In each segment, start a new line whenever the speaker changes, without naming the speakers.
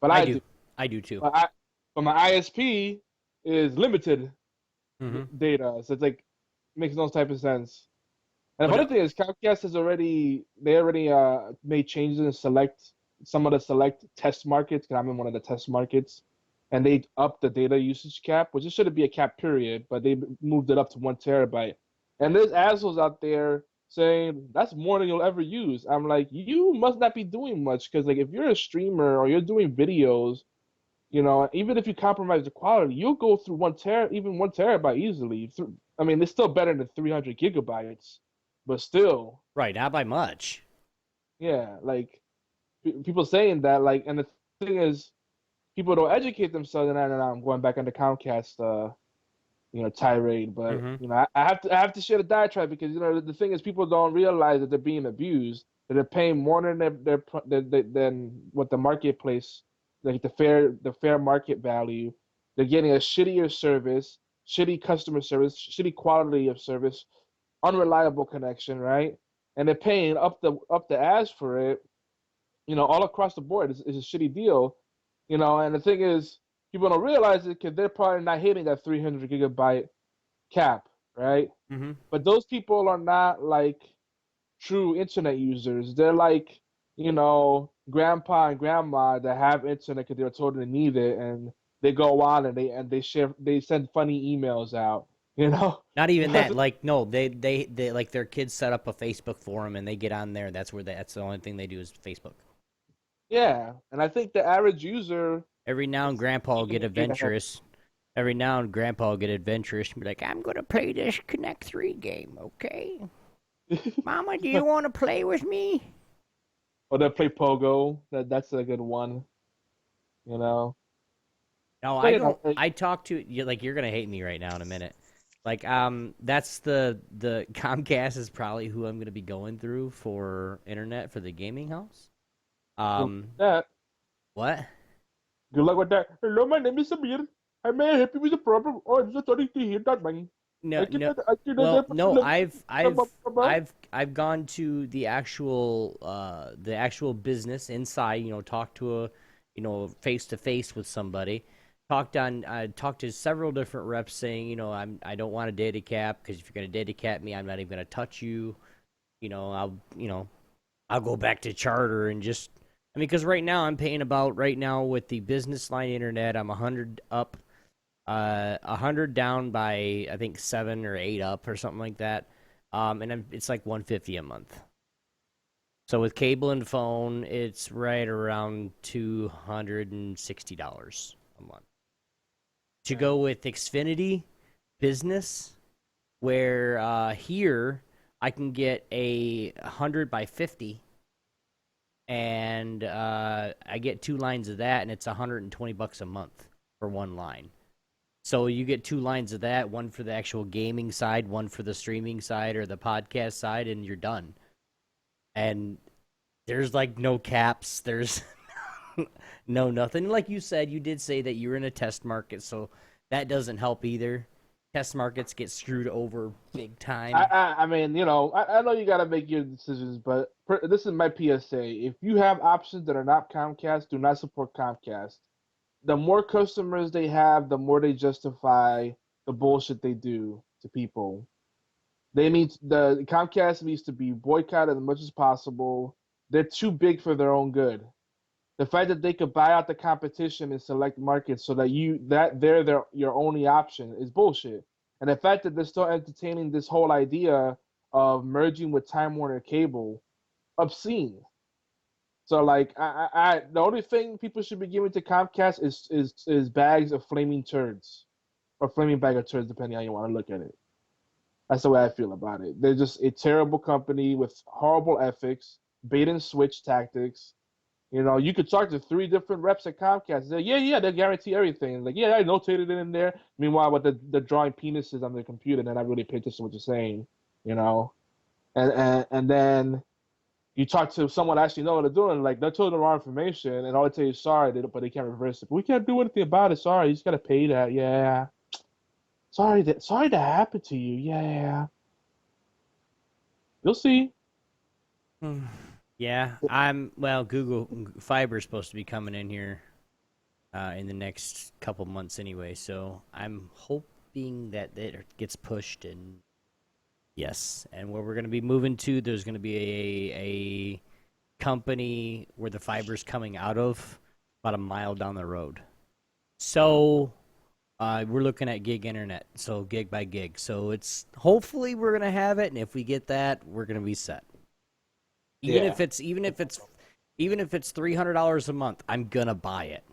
but
I
I
do.
do.
I do too.
But, I, but my ISP is limited
Mm-hmm.
data, so it's like makes no type of sense. And the
But
funny thing is, Comcast has already made changes and select some of the select test markets. Cause I'm in one of the test markets, and they upped the data usage cap, which it shouldn't be a cap period, but they moved it up to 1 terabyte. And there's assholes out there saying that's more than you'll ever use. I'm like, you must not be doing much because like if you're a streamer or you're doing videos, even if you compromise the quality, you'll go through even 1 terabyte easily. I mean, it's still better than 300 gigabytes, but still,
right, not by much.
yeah, like people saying that, like, and the thing is, people don't educate themselves, and I'm going back on the Comcast, tirade, but
Mm-hmm.
I have to share the diatribe because the thing is, people don't realize that they're being abused, that they're paying more than than what the marketplace, like the fair market value. They're getting a shittier service, shitty customer service, shitty quality of service, unreliable connection, right? And they're paying up the ass for it, all across the board. It's a shitty deal, and the thing is, people don't realize it because they're probably not hitting that 300 gigabyte cap, right?
Mm-hmm.
But those people are not like true internet users. They're like, grandpa and grandma that have internet because they were told they need it, and they go on and they send funny emails out, you know.
Not even that. Like, no, they like their kids set up a Facebook forum and they get on there. That's the only thing they do is Facebook.
Yeah, and I think the average user
Every now and
is
Grandpa will get
even being ahead.
adventurous. Every now and Grandpa will get adventurous and be like, "I'm gonna play this Connect 3 game, okay? Mama, do you want to play with me?"
Or they play Pogo. That's a good one, you know.
No,
But
I
you know,
don't. I talk to you like you're gonna hate me right now in a minute. Like, that's the Comcast is probably who I'm gonna be going through for internet for the gaming house.
good luck
Um,
with that.
what?
Good luck with that. Hello, my name is Samir. I may help you with the problem. Oh, I'm so sorry to hear that, man.
No,
I
no.
cannot. I cannot
Well,
help
no.
you.
I've gone to the actual business inside. Talk to face to face with somebody. Talked to several different reps saying, I don't want a data cap because if you're gonna data cap me, I'm not even gonna touch you. I'll go back to charter and just. I mean, because right now I'm paying about right now with the business line internet, I'm 100 up 100 down by I think 7 or 8 up or something like that. It's like 150 a month. So with cable and phone, it's right around $260 a month. To
Right.
go with Xfinity Business, where here I can get a 100 by 50, and I get 2 lines of that, and it's $120 a month for one line. So you get 2 lines of that, one for the actual gaming side, one for the streaming side or the podcast side, and you're done. And there's like no caps. There's no nothing. Like you said, you did say that you're in a test market, so that doesn't help either. Test markets get screwed over big
I,
time.
I, I mean, I know you got to make your decisions, but this is my PSA. If you have options that are not Comcast, do not support Comcast. The more customers they have, the more they justify the bullshit they do to people. The Comcast needs to be boycotted as much as possible. They're too big for their own good. The fact that they could buy out the competition in select markets so that they're your only option is bullshit. And the fact that they're still entertaining this whole idea of merging with Time Warner Cable, obscene. So like the only thing people should be giving to Comcast is bags of flaming turds or flaming bag of turds, depending on how you want to look at it. That's the way I feel about it. They're just a terrible company with horrible ethics, bait and switch tactics. You could talk to 3 different reps at Comcast. They're, yeah, yeah, they guarantee everything. Like, yeah, I notated it in there. Meanwhile, with the drawing penises on their computer, they're not really paying attention to what you're saying, you know. And then you talk to someone actually know what they're doing. Like they're told the wrong information, and all they tell you is sorry, but they can't reverse it. But we can't do anything about it. Sorry, you just gotta pay that. Yeah. Sorry that happened to you. Yeah. You'll see.
Yeah, Google Fiber is supposed to be coming in here in the next couple months anyway, so I'm hoping that it gets pushed. And yes, and where we're going to be moving to, there's going to be a company where the fiber's coming out of about a mile down the road. So we're looking at gig internet, so gig by gig. So it's hopefully we're gonna have it, and if we get that, we're gonna be set. Even
Yeah.
if it's $300 a month, I'm gonna buy it.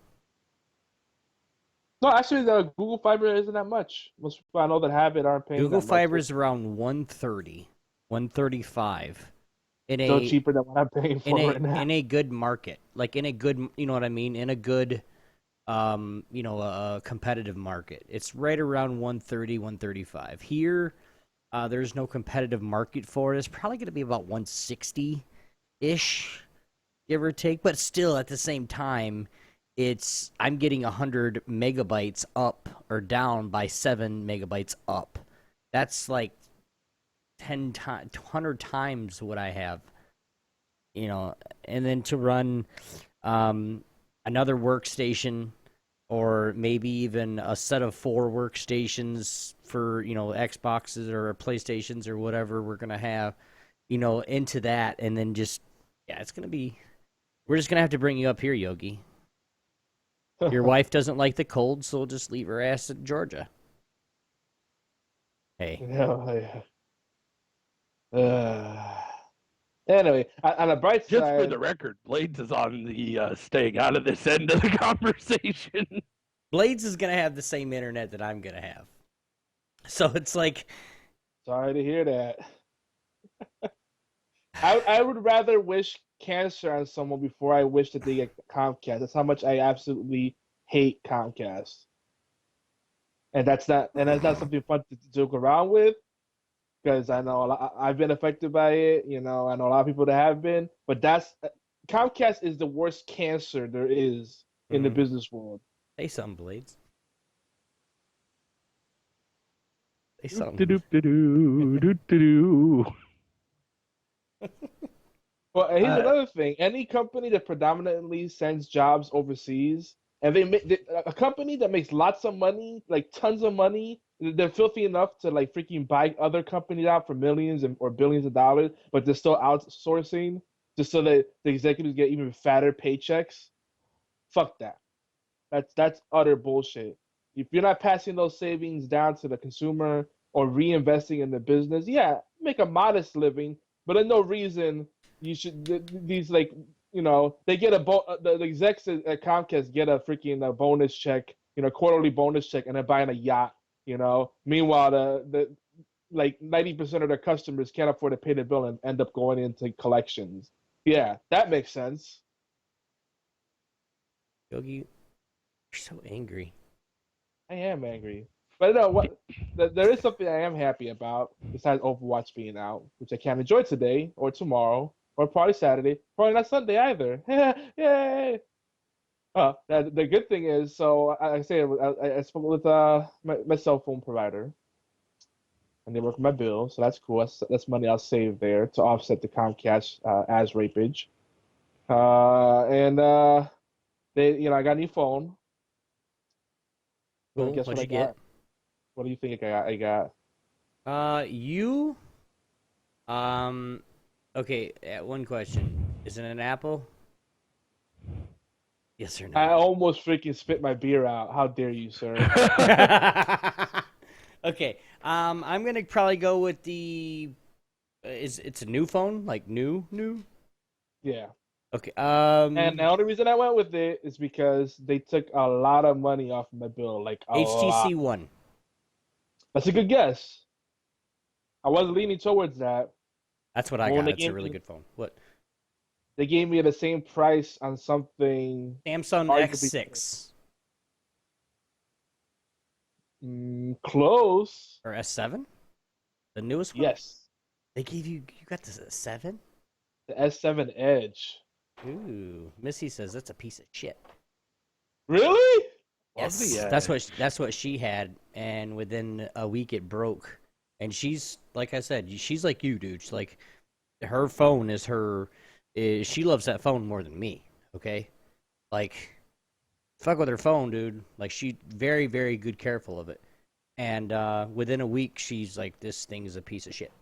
No, actually, the Google Fiber isn't that much. Most people I know that have it aren't paying
Google
that much.
Fiber is around 130, 135 in
Still
a
cheaper than what I'm paying
in
for
a
right now.
in a good market, like in a good, you know what I mean, in a good a competitive market. It's right around 130, 135. Here, there's no competitive market for it. It's probably going to be about 160 ish, give or take. But still, at the same time, I'm getting 100 megabytes up or down by 7 megabytes up. That's like 10 times, 100 times what I have. And then to run another workstation, or maybe even a set of 4 workstations for Xboxes or PlayStations or whatever we're gonna have, into that, and then just it's gonna be. We're just gonna have to bring you up here, Yogi. Your wife doesn't like the cold, so we'll just leave her ass in Georgia. Hey,
Yeah. Anyway, on the bright
Just for
side,
the record, Blades is on the staying out of this end of the conversation.
Blades is gonna have the same internet that I'm gonna have, so it's like,
sorry to hear that. I would rather wish cancer on someone before I wish that they get Comcast. That's how much I absolutely hate Comcast, and that's not something fun to joke around with, because I know I've been affected by it. I know a lot of people that have been, but Comcast is the worst cancer there is in the business world.
say something, Blades. Say
Doop
something.
doop doop doop doop.
Well, and here's another thing: any company that predominantly sends jobs overseas, and a company that makes lots of money, like tons of money, they're filthy enough to like freaking buy other companies out for millions or billions of dollars, but they're still outsourcing just so that the executives get even fatter paychecks. Fuck that. That's utter bullshit. If you're not passing those savings down to the consumer or reinvesting in the business, yeah, make a modest living, but there's no reason you should these like they get the execs at Comcast get a freaking bonus check, quarterly bonus check, and they're buying a yacht. Meanwhile the like 90% of their customers can't afford to pay the bill and end up going into collections. Yeah, that makes sense.
Yogi, you're so angry.
I am angry. But no, there is something I am happy about besides Overwatch being out, which I can enjoy today or tomorrow or probably Saturday, probably not Sunday either. Yay! The good thing is, so I say I spoke with my cell phone provider, and they work my bill, so that's cool. That's money I'll save there to offset the Comcast as rapage. And I got a new phone.
Cool.
Guess what
What'd
I
you get?
got? What do you think I got?
You okay, one question. Is it an apple? Yes or
I
no?
almost freaking spit my beer out. How dare you, sir?
Okay. I'm gonna probably go with the. It's a new phone? Like new?
Yeah.
Okay.
And the only reason I went with it is because they took a lot of money off of my bill, like a lot.
HTC One.
That's a good guess. I was leaning towards that.
That's what I
But when
got. It's a really good phone. What?
they gave me the same price on something
Samsung
arguably
X6
close.
or S7? The newest one?
Yes,
They gave you got this at 7?
the S7 Edge.
Ooh, Missy says that's a piece of shit.
Really?
Love the
Yes, that's what she had, and within a week it broke. And she's like I said, she's like you, dude. She's like her phone is her is she loves that phone more than me. Okay, like fuck with her phone, dude. Like she very, very good careful of it. And within a week, she's like, "This thing is a piece of shit."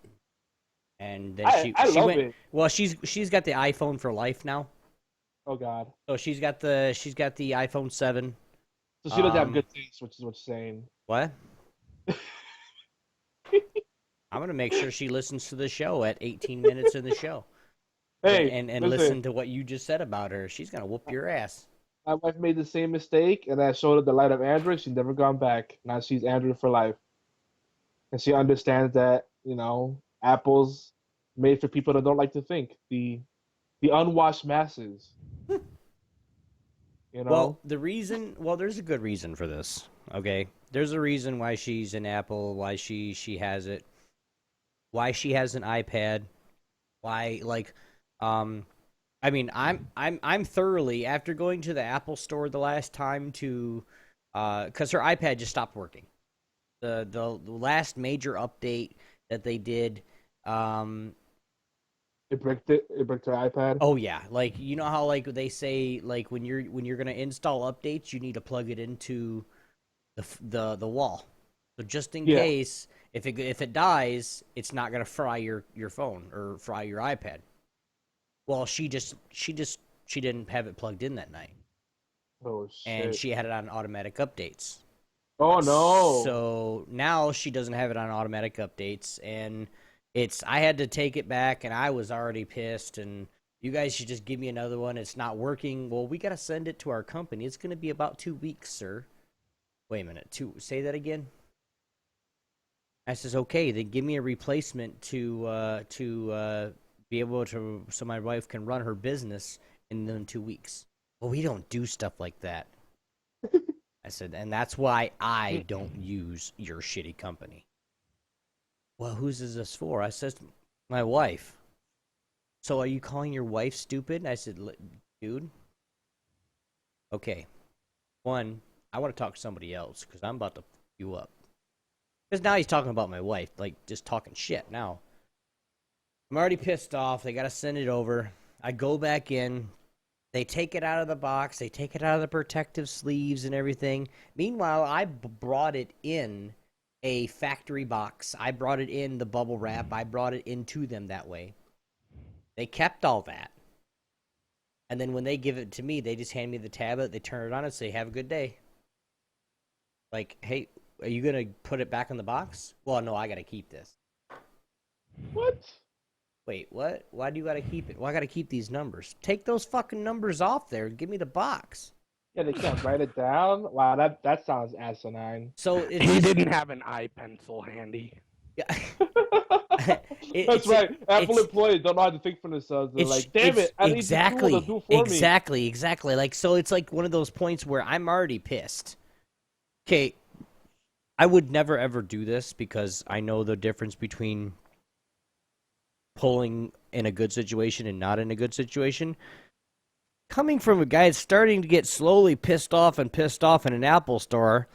And then
I
she
love
went.
it.
Well, she's got the iPhone for life now.
Oh God.
So she's got the iPhone 7.
So she doesn't have good taste, which is what you're saying.
What? I'm gonna make sure she listens to the show at 18 minutes in the show,
Hey,
and
listen.
listen to what you just said about her. She's gonna whoop your ass.
My wife made the same mistake, and I showed her the light of Android. She's never gone back. Now she's Android for life, and she understands that Apple's made for people that don't like to think. The unwashed masses.
Well, there's a good reason for this. Okay, there's a reason why she's an Apple, why she has it, why she has an iPad, why I mean, I'm thoroughly after going to the Apple store the last time to, because her iPad just stopped working. The last major update that they did,
It bricked it. It bricked her iPad.
oh yeah, like you know how like they say like when you're gonna install updates, you need to plug it into the wall. So just in case if it dies, it's not gonna fry your phone or fry your iPad. Well, she didn't have it plugged in that night,
Oh shit.
and she had it on automatic updates.
Oh no.
So now she doesn't have it on automatic updates, and I had to take it back, and I was already pissed. And you guys should just give me another one. It's not working. Well, we gotta send it to our company. It's gonna be about 2 weeks, sir. Wait a minute. Say that again. I says, okay, then give me a replacement to be able to, so my wife can run her business in 2 weeks. Well, we don't do stuff like that. I said, and that's why I don't use your shitty company. Well, whose is this for? I said, my wife. So are you calling your wife stupid? I said, dude. Okay. One, I want to talk to somebody else because I'm about to f you up. Because now he's talking about my wife, like just talking shit now. I'm already pissed off. They got to send it over. I go back in. They take it out of the box. They take it out of the protective sleeves and everything. Meanwhile, I brought it in a factory box. I brought it in the bubble wrap. I brought it into them that way. They kept all that. And then when they give it to me, they just hand me the tablet. They turn it on and say, have a good day. Like, hey, are you going to put it back in the box? Well, no, I got to keep this.
What?
Wait, what? Why do you got to keep it? Well, I got to keep these numbers. Take those fucking numbers off there and give me the box.
Yeah, they can't write it down. Wow, that sounds asinine.
So it's
He didn't have an iPencil handy.
Yeah.
That's right. Apple employees don't know how to think for themselves. They're like, damn it, I need the tool to do for me.
Exactly. Like, so it's like one of those points where I'm already pissed. Okay, I would never ever do this because I know the difference between pulling in a good situation and not in a good situation. Coming from a guy that's starting to get slowly pissed off in an Apple store,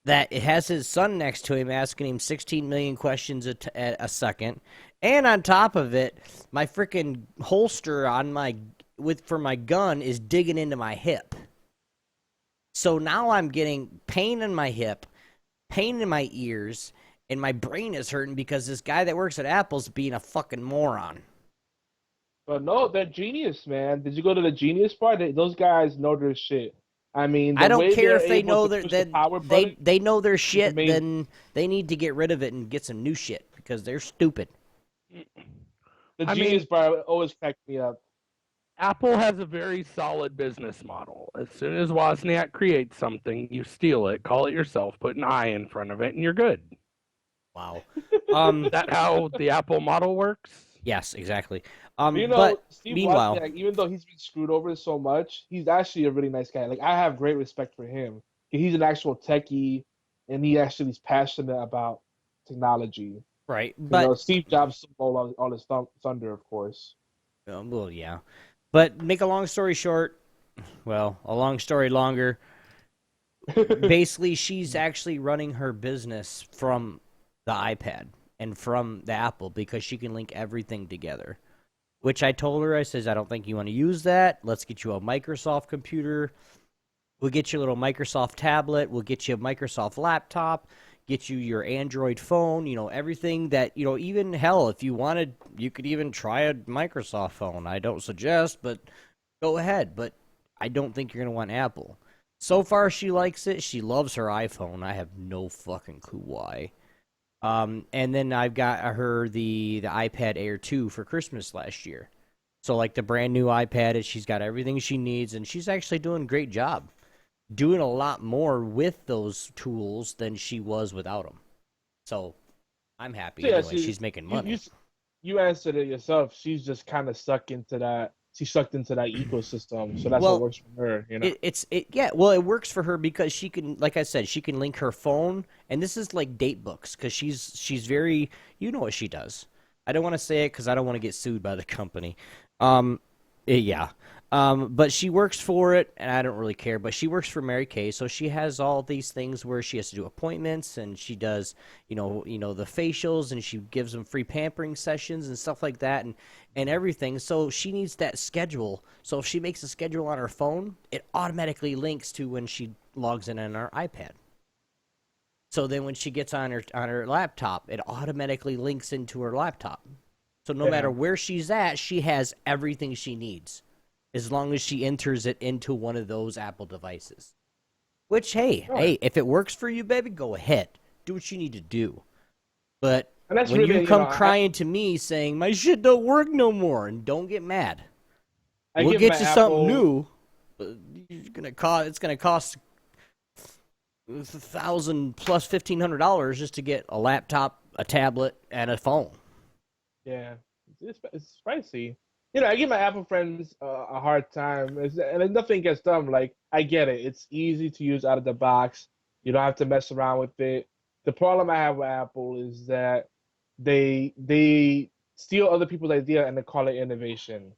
that it has his son next to him asking him 16 million questions a second, and on top of it, my freaking holster on for my gun is digging into my hip. So now I'm getting pain in my hip, pain in my ears, and my brain is hurting because this guy that works at Apple's being a fucking moron.
But no, they're genius, man. Did you go to the genius part? Those guys know their shit. I mean,
I don't care if they know they know their shit, then they need to get rid of it and get some new shit because they're stupid.
The genius part always cracked me up.
Apple has a very solid business model. As soon as Wozniak creates something, you steal it, call it yourself, put an I in front of it, and you're good.
Wow.
Is that how the Apple model works?
Yes, exactly.
But Steve
meanwhile,
Wozniak, even though he's been screwed over so much, he's actually a really nice guy. Like, I have great respect for him. He's an actual techie, and he actually is passionate about technology.
Right, but
Steve Jobs stole all his thunder, of course.
Well, yeah. But make a long story short, well, a long story longer. Basically, she's actually running her business from the iPad and from the Apple because she can link everything together. which I told her, I says, I don't think you want to use that. Let's get you a Microsoft computer. We'll get you a little Microsoft tablet. We'll get you a Microsoft laptop, get you your Android phone, everything that, even hell, if you wanted, you could even try a Microsoft phone. I don't suggest, but go ahead. But I don't think you're going to want Apple. So far, she likes it. She loves her iPhone. I have no fucking clue why. And then I've got her the iPad Air 2 for Christmas last year. So, like, the brand new iPad, she's got everything she needs, and she's actually doing a great job. Doing a lot more with those tools than she was without them. So, I'm happy.
Yeah,
anyway, she's making money.
You answered it yourself. She's just kind of stuck into that. She's sucked into that ecosystem, so that's what works for her.
It works for her because she can, like I said, she can link her phone, and this is like date books because she's very, what she does. I don't want to say it because I don't want to get sued by the company. But she works for it, and I don't really care. But she works for Mary Kay, so she has all these things where she has to do appointments, and she does, the facials, and she gives them free pampering sessions and stuff like that, and everything. So she needs that schedule. So if she makes a schedule on her phone, it automatically links to when she logs in on her iPad. So then when she gets on her laptop, it automatically links into her laptop. So no matter where she's at, she has everything she needs, as long as she enters it into one of those Apple devices. Which, hey, if it works for you, baby, go ahead. Do what you need to do. But when you come crying to me saying, my shit don't work no more, and don't get mad. We'll get you something new. But it's going to cost $1,000 plus $1,500 just to get a laptop, a tablet, and a phone.
Yeah, it's spicy. I give my Apple friends a hard time, and nothing gets done. Like, I get it; it's easy to use out of the box. You don't have to mess around with it. The problem I have with Apple is that they steal other people's idea and they call it innovation.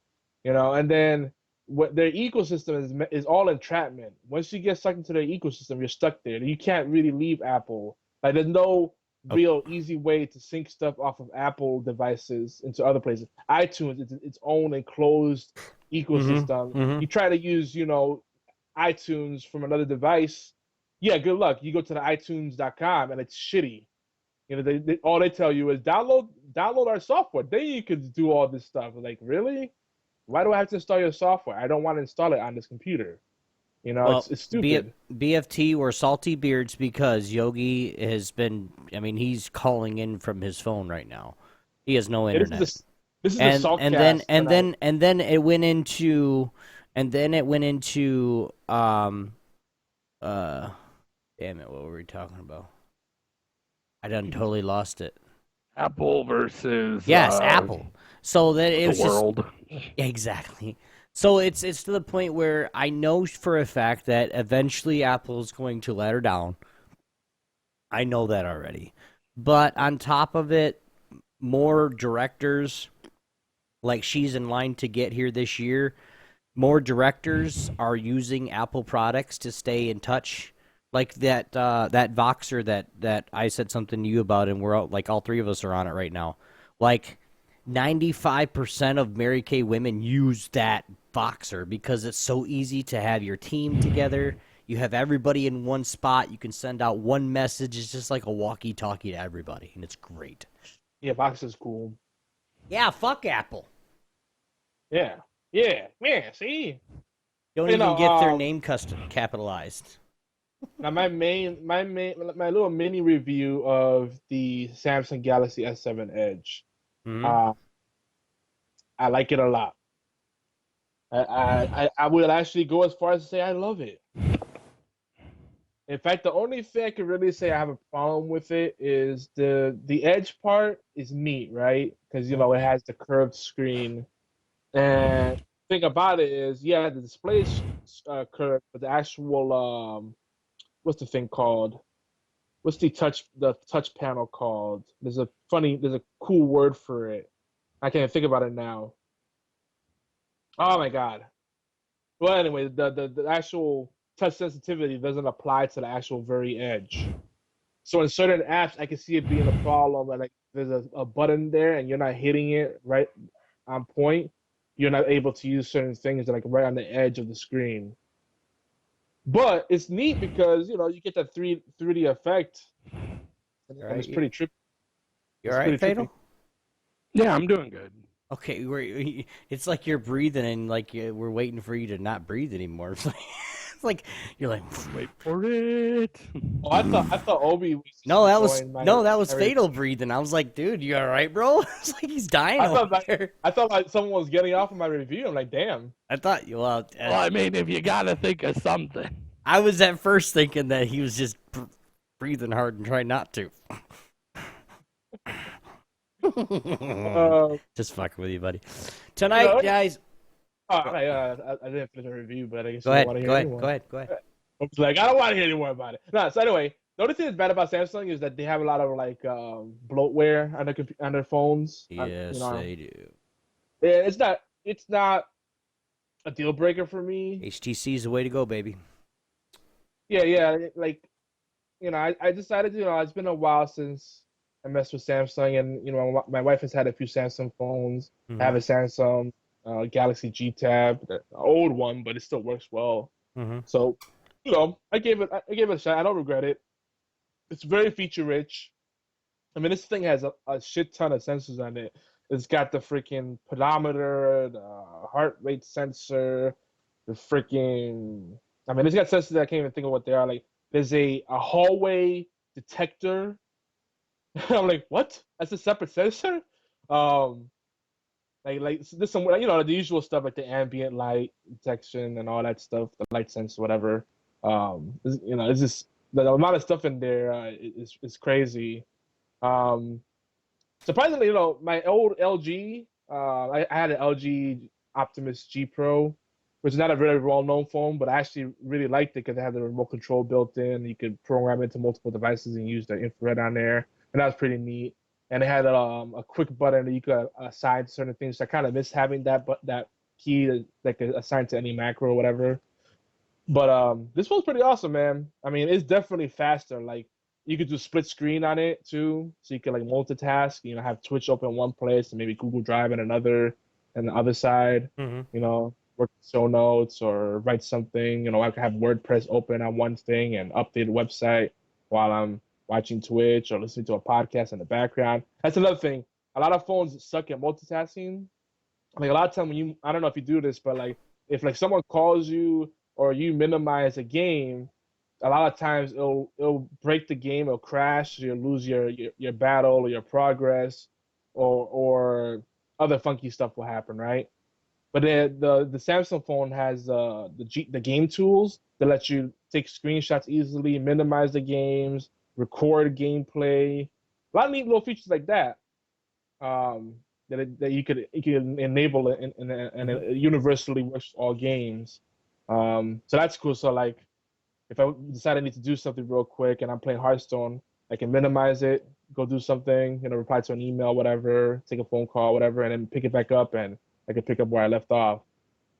And then their ecosystem is all entrapment. Once you get stuck into their ecosystem, you're stuck there. You can't really leave Apple. Like, there's no real easy way to sync stuff off of Apple devices into other places. iTunes is its own enclosed ecosystem.
Mm-hmm.
You try to use, iTunes from another device. Yeah, good luck. You go to the iTunes.com and it's shitty. All they tell you is download our software. Then you could do all this stuff. Like, really? Why do I have to install your software? I don't want to install it on this computer. It's stupid.
BFT or Salty Beards, because Yogi has been, he's calling in from his phone right now. He has no internet.
This is the Saltcast.
And then it went into damn it, what were we talking about? I done totally lost it.
Apple versus
Apple. So that it was
the world.
Exactly. So it's to the point where I know for a fact that eventually Apple's going to let her down. I know that already. But on top of it, more directors, like she's in line to get here this year, more directors are using Apple products to stay in touch. Like that Voxer that I said something to you about, and we're all three of us are on it right now. Like 95% of Mary Kay women use that Voxer because it's so easy to have your team together. You have everybody in one spot. You can send out one message. It's just like a walkie-talkie to everybody, and it's great.
Yeah, Voxer's cool.
Yeah, fuck Apple.
Yeah, see?
Don't even get their name capitalized.
Now, my little mini review of the Samsung Galaxy S7 Edge.
Mm-hmm.
I like it a lot. I would actually go as far as to say I love it. In fact, the only thing I could really say I have a problem with it is the Edge part is neat, right? Because it has the curved screen, and the thing about it is, the display is curved, but the actual what's the thing called? What's the touch panel called? There's a cool word for it. I can't think about it now. Oh my god. Well, anyway, the actual touch sensitivity doesn't apply to the actual very edge. So in certain apps, I can see it being a problem. Like there's a button there and you're not hitting it right on point. you're not able to use certain things that are like right on the edge of the screen. But it's neat because you get that 3D effect,
You
and it's
alright?
pretty trippy.
You
It's
alright,
pretty trippy.
Fatal?
Yeah, I'm doing good.
Okay, it's like you're breathing and like we're waiting for you to not breathe anymore. It's like you're like,
Wait for it.
Oh, I thought Obi was just
no, that was
enjoying my
no, that was
every-
Fatal breathing. I was like, dude, you all right, bro? It's like he's dying
I
over
thought
there.
I thought like someone was getting off of my review. I'm like, damn.
I thought, well,
Well, I mean, if you gotta think of something.
I was at first thinking that he was just breathing hard and trying not to. Just fucking with you, buddy. Tonight, guys.
I didn't finish the review, but I guess
Go
you
ahead.
don't want to
Go
hear
ahead.
anymore.
Go ahead. Go ahead.
I was like, I don't want to hear any more about it. No, so anyway, the only thing that's bad about Samsung is that they have a lot of like bloatware on their phones.
Yes, they do.
Yeah, it's not a deal breaker for me.
HTC is the way to go, baby.
Yeah, like I decided it's been a while since I messed with Samsung, and my wife has had a few Samsung phones.
Mhm.
I have a Samsung Galaxy G Tab, an old one, but it still works well.
Mm-hmm.
So, I gave it a shot. I don't regret it. It's very feature rich. I mean, this thing has a shit ton of sensors on it. It's got the freaking pedometer, the heart rate sensor, the freaking. I mean, it's got sensors that I can't even think of what they are. Like, there's a hallway detector. I'm like, what? That's a separate sensor. Like there's some the usual stuff like the ambient light detection and all that stuff, the light sensor, whatever. It's just the amount of stuff in there is crazy. Surprisingly, my old LG, I had an LG Optimus G Pro, which is not a very well-known phone, but I actually really liked it because it had the remote control built in. You could program it to multiple devices and use the infrared on there, and that was pretty neat. And it had a quick button that you could assign to certain things. So I kind of miss having that key that could assign to any macro or whatever. But this one's pretty awesome, man. I mean, it's definitely faster. Like you could do split screen on it too, so you can like multitask. Have Twitch open in one place and maybe Google Drive in another, and the other side.
Mm-hmm.
Work show notes or write something. I could have WordPress open on one thing and update the website while I'm watching Twitch or listening to a podcast in the background. That's another thing. A lot of phones suck at multitasking. Like a lot of time I don't know if you do this, but like if like someone calls you or you minimize a game, a lot of times it'll break the game, it'll crash, you'll lose your battle or your progress, or other funky stuff will happen, right? But the Samsung phone has the game tools that let you take screenshots easily, minimize the games, record gameplay. A lot of neat little features like that. That you could enable it and it universally works for all games. So that's cool. So like, if I decide I need to do something real quick and I'm playing Hearthstone, I can minimize it, go do something, reply to an email, whatever, take a phone call, whatever, and then pick it back up, and I can pick up where I left off.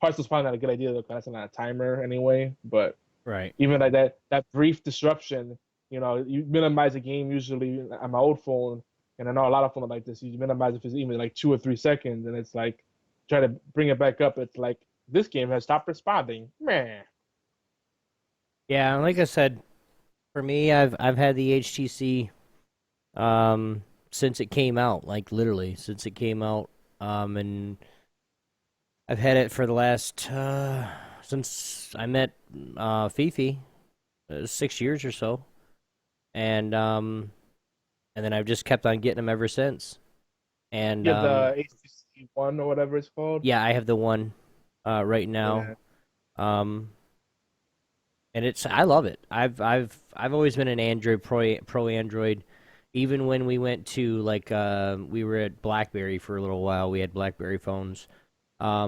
Hearthstone's probably not a good idea though, because that's not a timer anyway. But
Right.
even like that brief disruption, you minimize a game usually on my old phone, and I know a lot of phones like this. You minimize it for even like 2 or 3 seconds, and it's like try to bring it back up. It's like this game has stopped responding. Meh.
Yeah, like I said, for me, I've had the HTC since it came out, like literally since it came out, and I've had it for the last since I met Fifi, 6 years or so, and then I've just kept on getting them ever since. And
You have the HTC One or whatever it's called.
yeah, I have the one right now.
Yeah.
And I love it. I've always been an Android pro Android. Even when we went to like we were at BlackBerry for a little while, we had BlackBerry phones.
I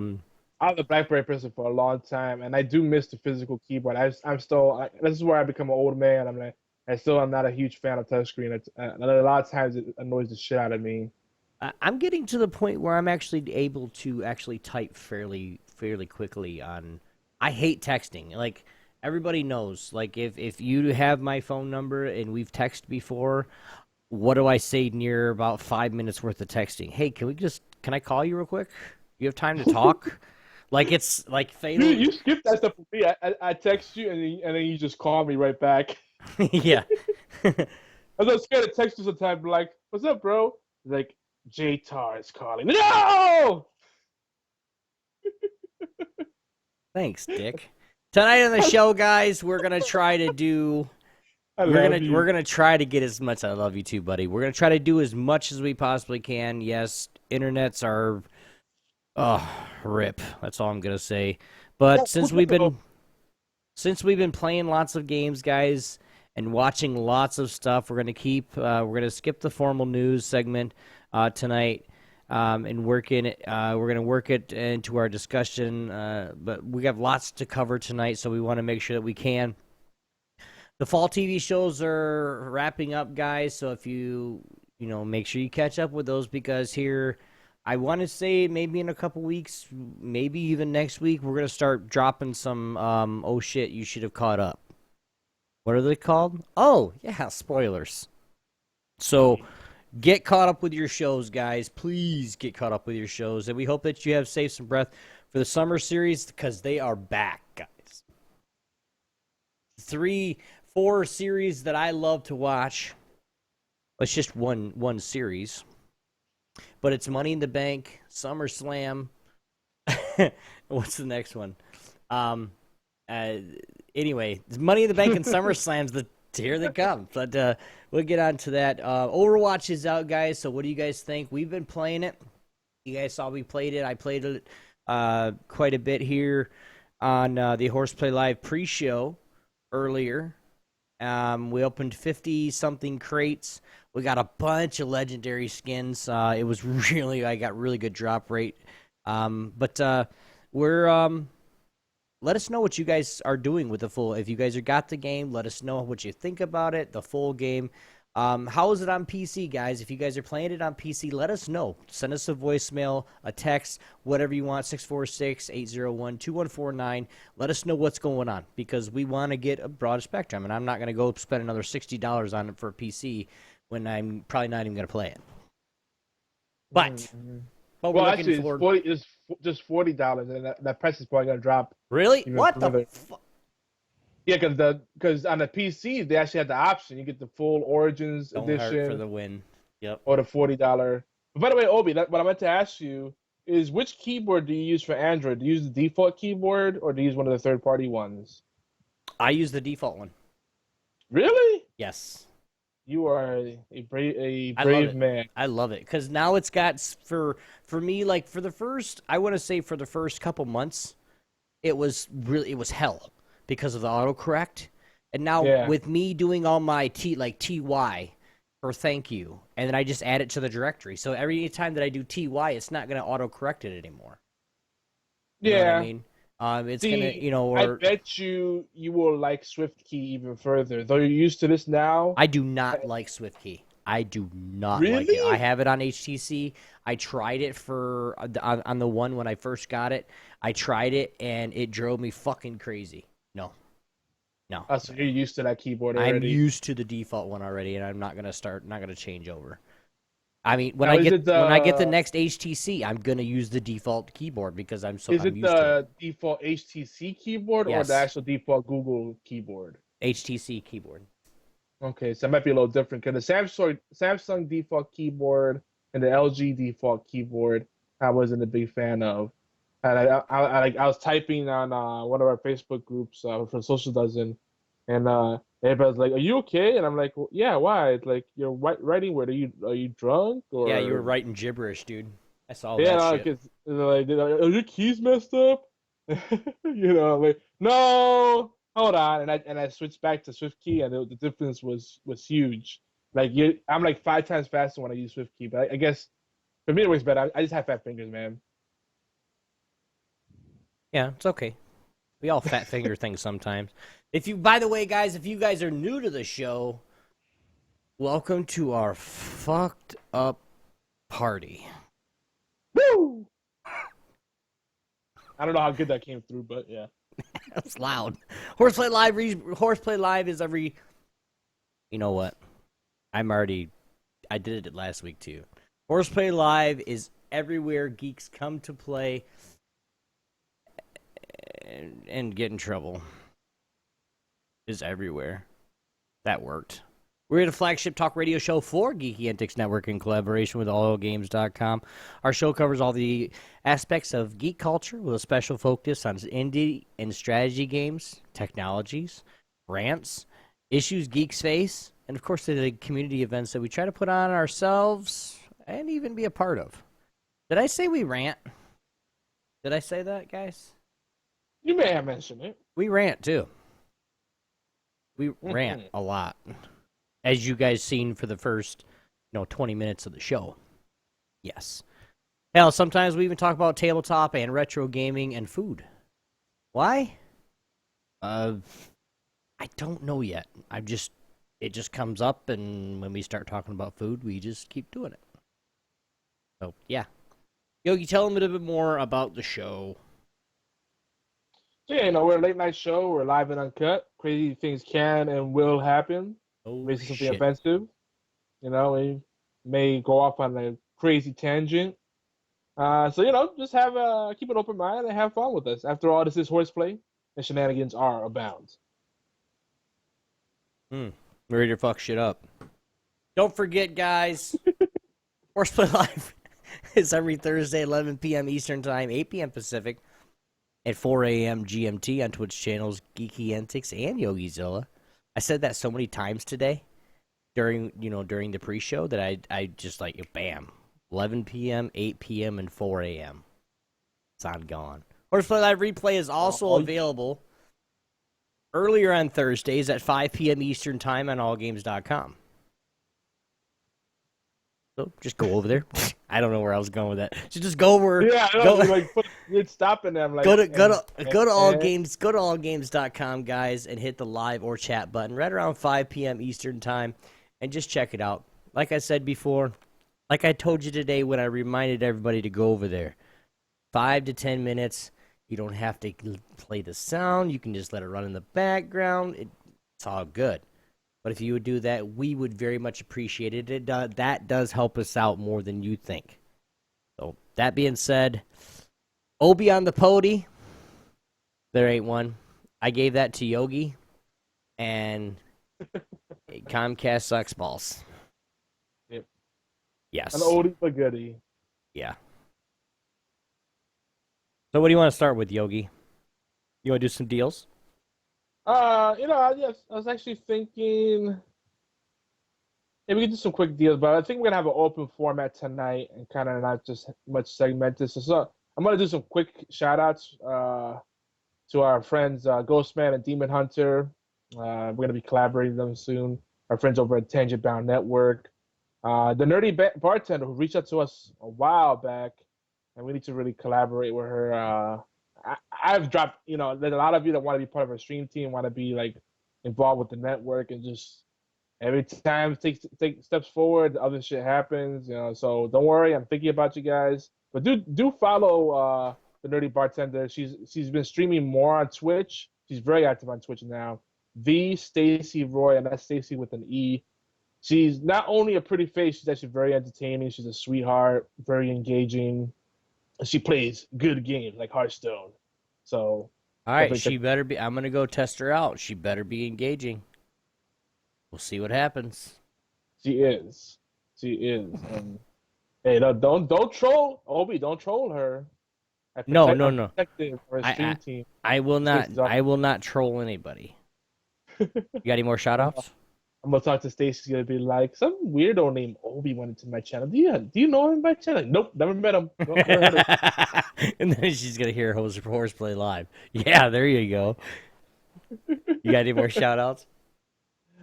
was a BlackBerry person for a long time, and I do miss the physical keyboard. I'm still. This is where I become an old man. I'm not a huge fan of touchscreen. A lot of times it annoys the shit out of me.
I'm getting to the point where I'm actually able to actually type fairly quickly on. I hate texting. Like everybody knows. Like if you have my phone number and we've texted before, what do I say near about 5 minutes worth of texting? Hey, can I call you real quick? You have time to talk? Like it's like fatal.
You skipped that stuff for me. I text you and then you just call me right back.
Yeah.
I was scared to text you sometimes, like, "What's up, bro?" Like, J-Tar is calling. No!
Thanks, Dick. Tonight on the show, guys, we're gonna try to do.
I love you.
We're gonna try to get as much. I love you too, buddy. We're gonna try to do as much as we possibly can. Yes, internets are. Oh, rip. That's all I'm gonna say. But since we've been playing lots of games, guys, and watching lots of stuff, we're gonna skip the formal news segment tonight. And work it. We're gonna work it into our discussion, but we have lots to cover tonight, so we want to make sure that we can. The fall TV shows are wrapping up, guys. So if make sure you catch up with those because here, I want to say maybe in a couple weeks, maybe even next week, we're gonna start dropping some. Oh shit! You should have caught up. What are they called? Oh yeah, spoilers. So. Get caught up with your shows, guys. Please get caught up with your shows. And we hope that you have saved some breath for the summer series because they are back, guys. 3-4 series that I love to watch. It's just one series. But it's Money in the Bank, SummerSlam. What's the next one? Anyway, Money in the Bank and SummerSlam's here they come. But we'll get on to that. Overwatch is out, guys. So what do you guys think? We've been playing it. You guys saw we played it. I played it quite a bit here on the HorsePLAY Live pre-show earlier. We opened 50-something crates. We got a bunch of legendary skins. It was I got really good drop rate. But we're... Let us know what you guys are doing with the full. If you guys have got the game, let us know what you think about it, the full game. How is it on PC, guys? If you guys are playing it on PC, let us know. Send us a voicemail, a text, whatever you want, 646-801-2149. Let us know what's going on because we want to get a broad spectrum, and I'm not going to go spend another $60 on it for a PC when I'm probably not even going to play it. But
well, actually, it's just $40, and that price is probably gonna drop.
Really? What the?
Yeah, because on the PC they actually had the option. You get the full Origins edition
for the win. Yep.
Or the $40. But by the way, Obi, what I meant to ask you is which keyboard do you use for Android? Do you use the default keyboard or do you use one of the third-party ones?
I use the default one.
Really?
Yes.
You are a brave man.
I love it because now it's got for me like for the first couple months, it was hell because of the autocorrect, and now with me doing all my TY for thank you, and then I just add it to the directory. So every time that I do TY, it's not going to autocorrect it anymore. You know what I mean? It's gonna, I
bet you will like SwiftKey even further. Though you're used to this now.
I do not like SwiftKey. I do not
really?
like it. I have it on HTC. I tried it on the one when I first got it. I tried it and it drove me fucking crazy. No.
Oh, so you're used to that keyboard already.
I'm used to the default one already, and I'm not gonna change over. I mean, when I get the next HTC, I'm gonna use the default keyboard because I'm used to it.
Is it the default HTC keyboard or the actual default Google keyboard?
HTC keyboard.
Okay, so it might be a little different because the Samsung default keyboard and the LG default keyboard, I wasn't a big fan of. And I was typing on one of our Facebook groups for Social Dozen, and everybody was like, "Are you okay?" And I'm like, well, "Yeah, why?" It's like, "You're writing weird. Are you drunk?" Or
yeah, you were writing gibberish, dude. I saw that shit.
Like, are your keys messed up? Like, no, hold on, and I switched back to SwiftKey, and the difference was huge. Like I'm like 5 times faster when I use SwiftKey, but I guess for me it works better. I just have fat fingers, man.
Yeah, it's okay. We all fat finger things sometimes. By the way, guys, if you guys are new to the show, welcome to our fucked up party.
Woo! I don't know how good that came through, but yeah.
That's loud. HorsePLAY Live is every... You know what? I did it last week too. HorsePLAY Live is everywhere geeks come to play and get in trouble. Is everywhere. That worked. We're the flagship talk radio show for Geeky Antics Network in collaboration with AllGames.com. Our show covers all the aspects of geek culture with a special focus on indie and strategy games, technologies, rants, issues geeks face, and of course the community events that we try to put on ourselves and even be a part of. Did I say we rant? Did I say that, guys?
You may have mentioned it.
We rant too. We rant a lot. As you guys seen for the first, 20 minutes of the show. Yes. Hell, sometimes we even talk about tabletop and retro gaming and food. Why? I don't know yet. It just comes up, and when we start talking about food, we just keep doing it. So, yeah. Yogi, tell them a little bit more about the show.
So, yeah, we're a late night show. We're live and uncut. Crazy things can and will happen.
Oh,
Maybe something
shit.
offensive. We may go off on a crazy tangent. So, just keep an open mind and have fun with us. After all, this is horseplay, and shenanigans are abound.
Ready to fuck shit up. Don't forget, guys, Horseplay Live is every Thursday, 11 p.m. Eastern Time, 8 p.m. Pacific, at 4 a.m. GMT on Twitch channels Geeky Antics and YogiZilla. I said that so many times today during the pre-show that I just bam, 11 p.m., 8 p.m., and 4 a.m. It's on gone. Horseplay Live replay is also available earlier on Thursdays at 5 p.m. Eastern Time on allgames.com. So just go over there. I don't know where I was going with that. So just go over.
Yeah, I know, you're stopping them.
Go to allgames.com, guys, and hit the live or chat button right around 5 p.m. Eastern Time, and just check it out. Like I said before, like I told you today when I reminded everybody to go over there, 5 to 10 minutes. You don't have to play the sound. You can just let it run in the background. It's all good. But if you would do that, we would very much appreciate it. That does help us out more than you think. So, that being said, Obi on the pody. There ain't one. I gave that to Yogi. And Comcast sucks balls.
Yep.
Yes.
An oldie but goodie.
Yeah. So what do you want to start with, Yogi? You want to do some deals?
I was actually thinking maybe we could do some quick deals, but I think we're gonna have an open format tonight and kind of not just much segmented. So I'm gonna do some quick shout outs to our friends Ghostman and Demon Hunter. We're gonna be collaborating with them soon. Our friends over at Tangent Bound Network. The nerdy bartender who reached out to us a while back, and we need to really collaborate with her. I've dropped, there's a lot of you that want to be part of our stream team, want to be involved with the network, and just every time take steps forward, other shit happens, So don't worry, I'm thinking about you guys. But do follow the nerdy bartender. She's been streaming more on Twitch. She's very active on Twitch now. The Stacy Roy, and that's Stacy with an E. She's not only a pretty face, she's actually very entertaining. She's a sweetheart, very engaging. She plays good games like Hearthstone. So,
all right, she better be. I'm gonna go test her out. She better be engaging. We'll see what happens.
She is. And, hey, don't troll Obi. Don't troll her.
No. I will not. I will not troll anybody. You got any more shout-outs?
I'm gonna talk to Stacy. She's gonna be like, some weirdo named Obi went into my channel. Do you know him by channel? Nope, never met him.
And then she's gonna hear Horseplay Live. Yeah, there you go. You got any more shout-outs?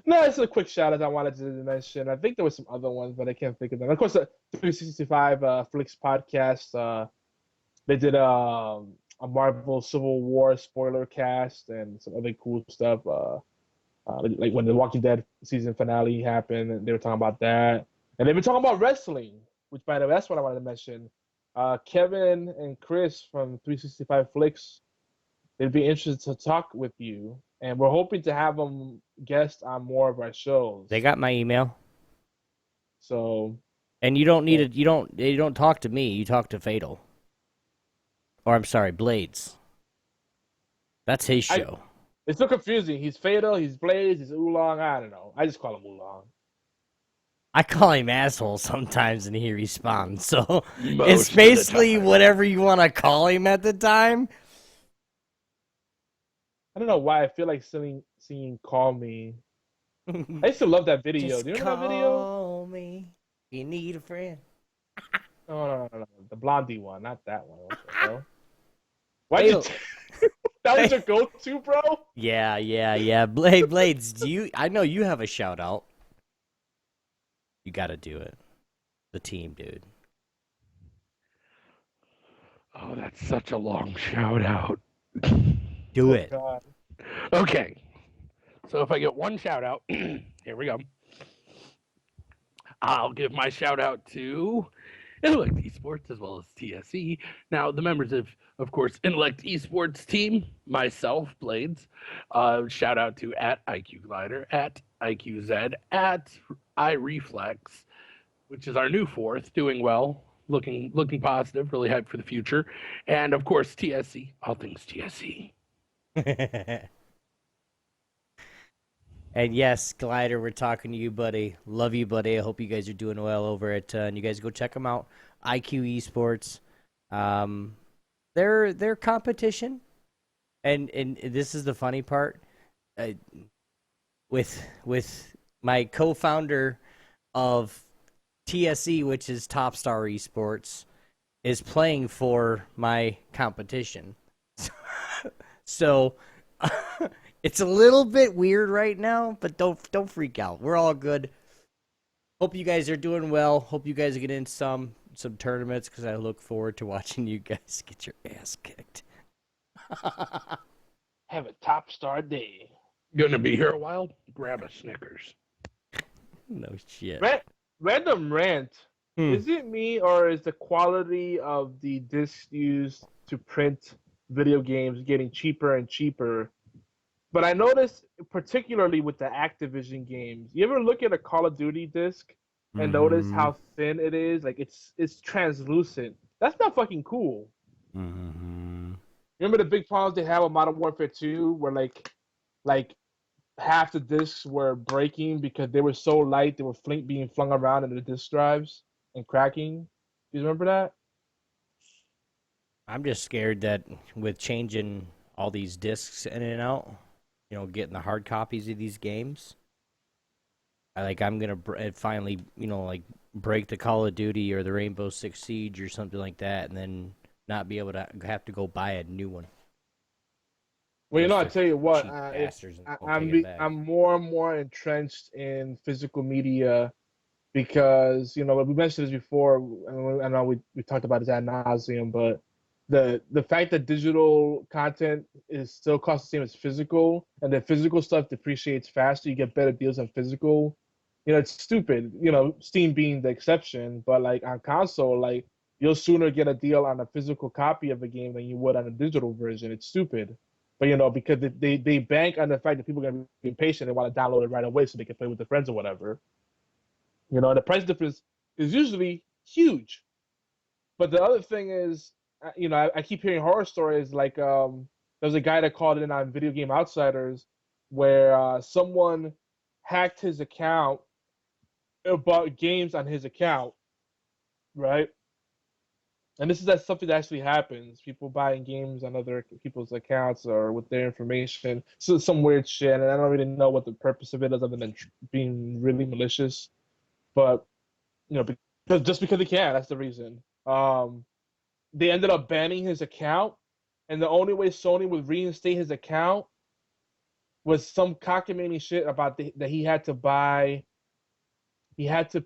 No, it's a quick shout-out I wanted to mention. I think there were some other ones, but I can't think of them. Of course, the 365 Flicks podcast. They did a Marvel Civil War spoiler cast and some other cool stuff. Like when the Walking Dead season finale happened, and they were talking about that. And they've been talking about wrestling, which, by the way, that's what I wanted to mention. Kevin and Chris from 365 Flicks, they'd be interested to talk with you. And we're hoping to have them guest on more of our shows.
They got my email.
So.
And you don't need it. You don't talk to me. You talk to Fatal. Or I'm sorry, Blades. That's his show.
It's so confusing. He's Fatal, he's Blaze, he's Oolong. I don't know. I just call him Oolong.
I call him asshole sometimes, and he responds. So
Most
it's
of the
basically
time.
whatever you want to call him at the time.
I don't know why I feel like singing "Call Me." I used to love that video.
Just
Do you remember that video?
call me. You need a friend.
No. The Blondie one, not that one. What the hell? Why
Fatal.
that was your go-to, bro?
Yeah. Blades, I know you have a shout out. You got to do it. The team, dude.
Oh, that's such a long shout out.
Do it.
God.
Okay. So if I get one shout out, here we go. I'll give my shout out to Intellect Esports as well as TSE. Now, the members of course, Intellect Esports team, myself, Blades. Shout out to at IQ Glider, at IQZ, at iReflex, which is our new fourth, doing well, looking positive, really hyped for the future, and of course TSE, all things TSE.
And yes, Glider, we're talking to you, buddy. Love you, buddy. I hope you guys are doing well over at, and you guys go check them out. IQ Esports. They're competition, and this is the funny part. With my co-founder of TSE, which is Top Star Esports, is playing for my competition. So it's a little bit weird right now, but don't freak out. We're all good. Hope you guys are doing well. Hope you guys get in some tournaments, because I look forward to watching you guys get your ass kicked.
Have a top star day.
Gonna be here a while? Grab a Snickers.
No shit.
Random rant. Is it me, or is the quality of the discs used to print video games getting cheaper and cheaper? But I noticed, particularly with the Activision games, you ever look at a Call of Duty disc and notice how thin it is? Like it's translucent. That's not fucking cool. Remember the big problems they had with Modern Warfare 2, where like half the discs were breaking because they were so light they were being flung around in the disc drives and cracking. Do you remember that?
I'm just scared that with changing all these discs in and out, getting the hard copies of these games, I'm gonna finally, break the Call of Duty or the Rainbow Six Siege or something like that, and then not be able to have to go buy a new one.
Well, I tell you what,
I'm
I'm more and more entrenched in physical media because we mentioned this before, and I know we talked about this ad nauseum, but the fact that digital content is still costs the same as physical, and the physical stuff depreciates faster, you get better deals on physical. It's stupid. Steam being the exception, but like on console, you'll sooner get a deal on a physical copy of a game than you would on a digital version. It's stupid. But because they bank on the fact that people are gonna be impatient and want to download it right away so they can play with their friends or whatever. The price difference is usually huge. But the other thing is, I keep hearing horror stories. Like there's a guy that called in on Video Game Outsiders where someone hacked his account, bought games on his account, right? And this is something that actually happens. People buying games on other people's accounts or with their information. So some weird shit, and I don't really know what the purpose of it is other than being really malicious. But because they can, that's the reason. They ended up banning his account, and the only way Sony would reinstate his account was some cockamamie shit about that he had to buy. He had to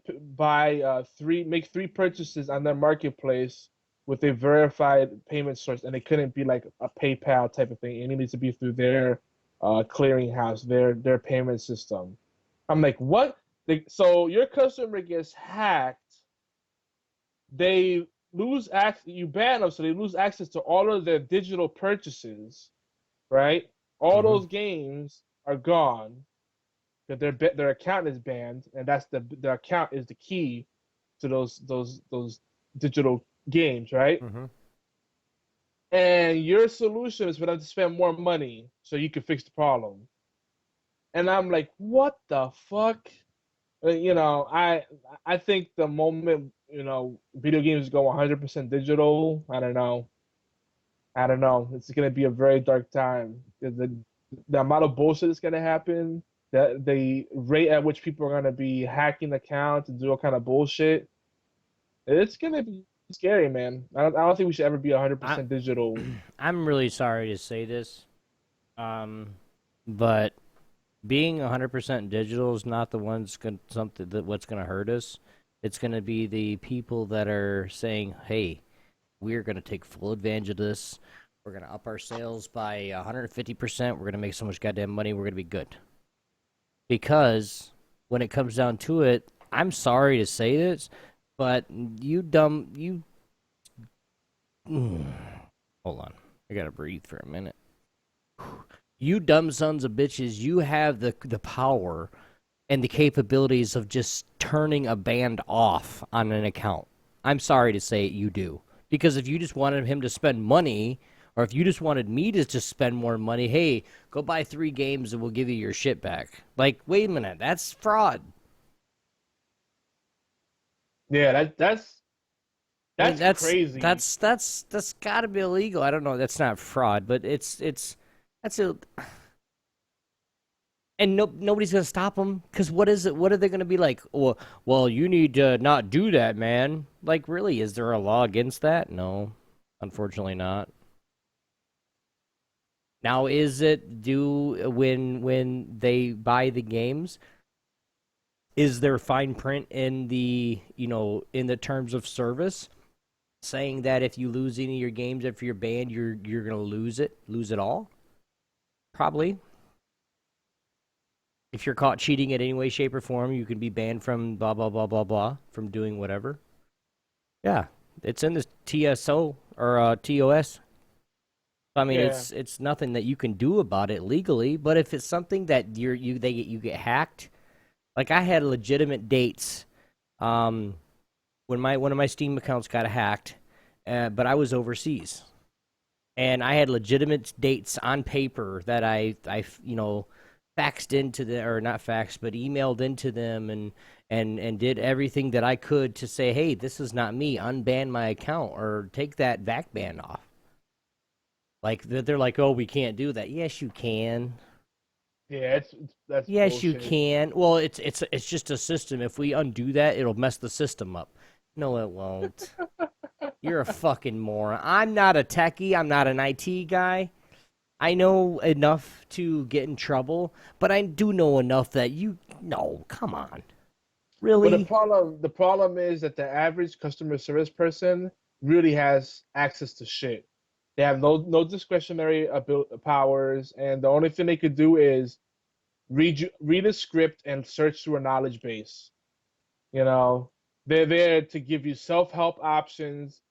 make three purchases on their marketplace with a verified payment source, and it couldn't be like a PayPal type of thing. It needs to be through their clearinghouse, their payment system. I'm like, what? So your customer gets hacked. They lose access. You ban them, so they lose access to all of their digital purchases, right? All those games are gone. That their account is banned, and that's their account is the key to those digital games, right?
Mm-hmm.
And your solution is for them to spend more money so you can fix the problem. And I'm like, what the fuck? You know, I think the moment, you know, video games go 100% digital, I don't know. I don't know. It's gonna be a very dark time. The amount of bullshit that's gonna happen, the rate at which people are gonna be hacking accounts and do all kind of bullshit, it's gonna be scary, man. I don't think we should ever be
I
100% digital.
I'm really sorry to say this, but being 100% digital is not the one's going something that what's going to hurt us. It's going to be the people that are saying, "Hey, we're going to take full advantage of this. We're going to up our sales by 150%. We're going to make so much goddamn money. We're going to be good." Because when it comes down to it, I'm sorry to say this, but hold on. I got to breathe for a minute. You dumb sons of bitches, you have the power and the capabilities of just turning a band off on an account. I'm sorry to say it, you do. Because if you just wanted him to spend money, or if you just wanted me to just spend more money, hey, go buy 3 games and we'll give you your shit back. Like, wait a minute, that's fraud.
Yeah,
I mean,
that's crazy.
that's got to be illegal. I don't know. That's not fraud, but that's a. And nobody's gonna stop them because what is it? What are they gonna be like? Well, you need to not do that, man. Like, really? Is there a law against that? No, unfortunately not. Now, is it do when they buy the games? Is there fine print in the in the terms of service saying that if you lose any of your games, if you're banned, you're gonna lose it all? Probably. If you're caught cheating in any way, shape, or form, you can be banned from blah, blah, blah, blah, blah, from doing whatever. Yeah, it's in the TSO or TOS. I mean,
Yeah.
it's nothing that you can do about it legally. But if it's something that you get hacked, like I had legitimate dates, when one of my Steam accounts got hacked, but I was overseas, and I had legitimate dates on paper that I faxed into the or not faxed but emailed into them and did everything that I could to say, hey, this is not me, unban my account or take that VAC ban off. Like they're like, oh, we can't do that. Yes, you can.
Yeah, that's
Yes, you
bullshit.
can. Well, it's just a system. If we undo that, it'll mess the system up. No, it won't. You're a fucking moron. I'm not a techie. I'm not an IT guy. I know enough to get in trouble, but I do know enough that no, come on.
But
Really?
the problem is that the average customer service person really has access to shit. They have no discretionary powers, and the only thing they could do is read a script and search through a knowledge base. You know, they're there to give you self-help options,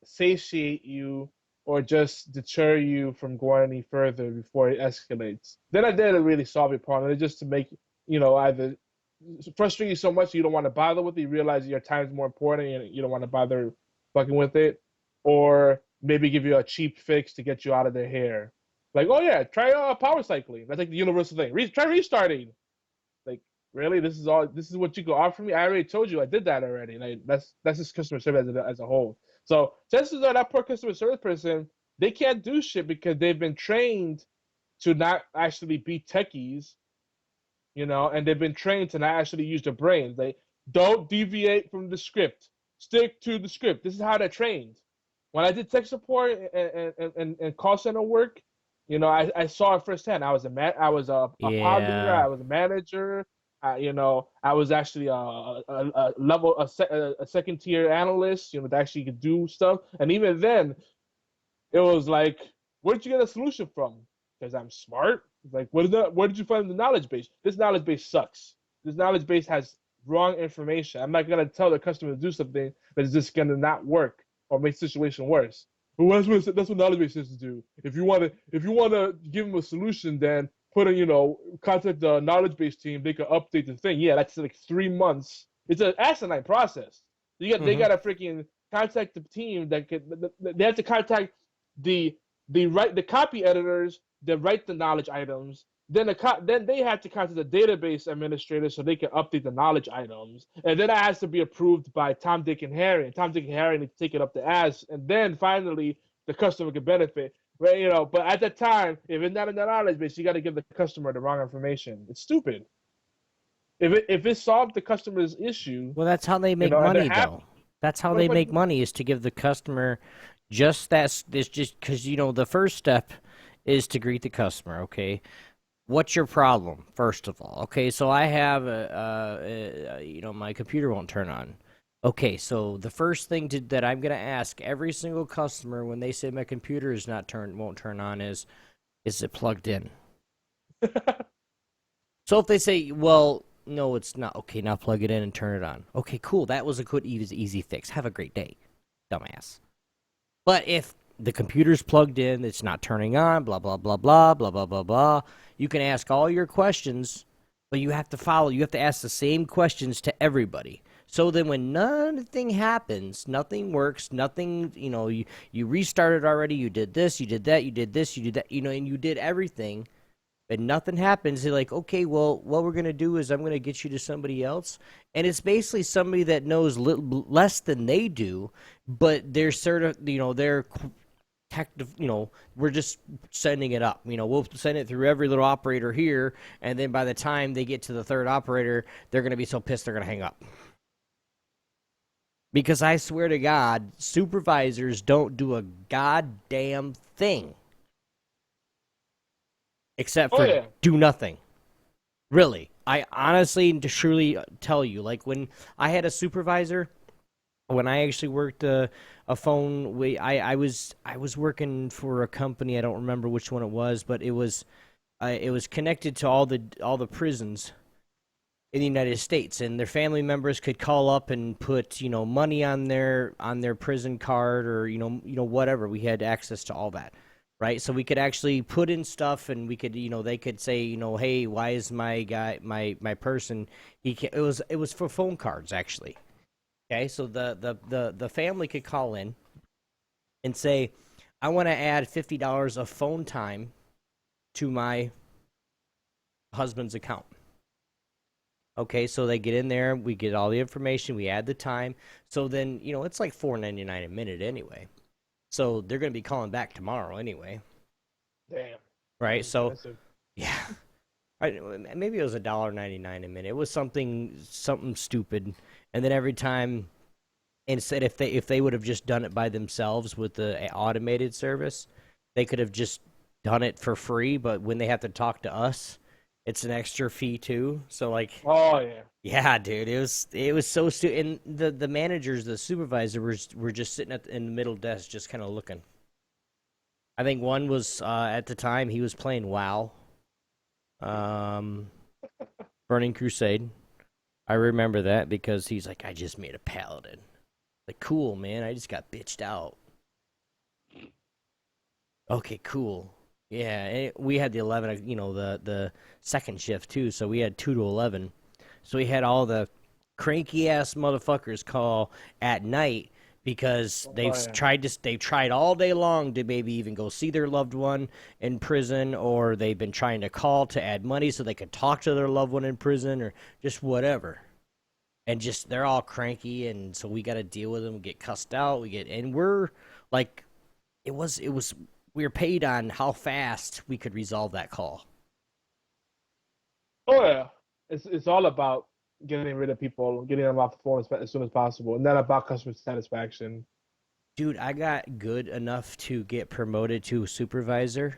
satiate you, or just deter you from going any further before it escalates. They're not there to really solve your problem. They're just to make, either frustrate you so much you don't want to bother with it. You realize your time is more important and you don't want to bother fucking with it. Or maybe give you a cheap fix to get you out of their hair. Like, oh yeah, try power cycling. That's like the universal thing. Try restarting. Like, really, this is what you can offer me? I already told you I did that already. Like, that's just customer service as a whole. So chances are that poor customer service person, they can't do shit because they've been trained to not actually be techies, and they've been trained to not actually use their brains. They don't deviate from the script. Stick to the script. This is how they're trained. When I did tech support and call center work, I saw it firsthand. I was a pod leader.
Yeah.
I was a manager. I was actually a second tier analyst. That actually could do stuff. And even then, it was like, where did you get a solution from? Because I'm smart. It's like, where did you find the knowledge base? This knowledge base sucks. This knowledge base has wrong information. I'm not gonna tell the customer to do something that's just gonna not work or make the situation worse. But that's what knowledge base systems do. If you wanna give them a solution, then contact the knowledge base team. They can update the thing. Yeah, that's like 3 months. It's an asinine process. They got to freaking contact the team that could. They have to contact the the copy editors that write the knowledge items. Then they have to contact the database administrator so they can update the knowledge items, and then it has to be approved by Tom, Dick, and Harry. And Tom, Dick, and Harry need to take it up the ass, and then finally the customer can benefit. Right, but at that time, if it's not in the knowledge base, you got to give the customer the wrong information. It's stupid. If it solved the customer's issue,
Well, that's how they make money, though. That's how they make money, is to give the customer just that. This just because the first step is to greet the customer. Okay, what's your problem? First of all, okay, so I have my computer won't turn on. Okay, so the first thing that I'm gonna ask every single customer when they say my computer is won't turn on is it plugged in? So if they say, well, no, it's not. Okay, now plug it in and turn it on. Okay, cool. That was a good, easy fix. Have a great day, dumbass. But if the computer's plugged in, it's not turning on, blah, blah, blah, blah, blah, blah, blah, blah, you can ask all your questions, but you have to ask the same questions to everybody. So then when nothing happens, nothing works, nothing, you restarted already, you did this, you did that, you did this, you did that, and you did everything, and nothing happens, they're like, okay, well, what we're going to do is I'm going to get you to somebody else. And it's basically somebody that knows less than they do, but they're sort of, they're we're just sending it up. We'll send it through every little operator here, and then by the time they get to the third operator, they're going to be so pissed they're going to hang up. Because I swear to God, supervisors don't do a goddamn thing. Except for do nothing. Really. I honestly and truly tell you, like when I had a supervisor, when I actually worked a phone, I was working for a company, I don't remember which one it was, but it was connected to all the prisons in the United States, and their family members could call up and put money on their prison card, or whatever. We had access to all that, right? So we could actually put in stuff, and we could they could say hey, why is my guy my person it was for phone cards actually. Okay, so the family could call in and say, I want to add $50 of phone time to my husband's account. Okay, so they get in there, we get all the information, we add the time. So then, it's like $4.99 a minute anyway. So they're going to be calling back tomorrow anyway.
Damn.
Right? So, yeah. Maybe it was $1.99 a minute. It was something stupid. And then every time, instead, if they would have just done it by themselves with the automated service, they could have just done it for free. But when they have to talk to us, it's an extra fee too. So like,
oh yeah,
yeah, dude, it was so stupid. And the managers, the supervisors were just sitting in the middle desk, just kind of looking. I think one was at the time he was playing WoW, Burning Crusade. I remember that because he's like, I just made a paladin. Like, cool, man. I just got bitched out. Okay, cool. Yeah, we had the 11, the second shift too, so we had 2 to 11. So we had all the cranky ass motherfuckers call at night because they've tried all day long to maybe even go see their loved one in prison, or they've been trying to call to add money so they could talk to their loved one in prison, or just whatever. And just they're all cranky, and so we got to deal with them, get cussed out, and we're like, it was. We were paid on how fast we could resolve that call.
Oh yeah, it's all about getting rid of people, getting them off the phone as soon as possible, and not about customer satisfaction.
Dude, I got good enough to get promoted to supervisor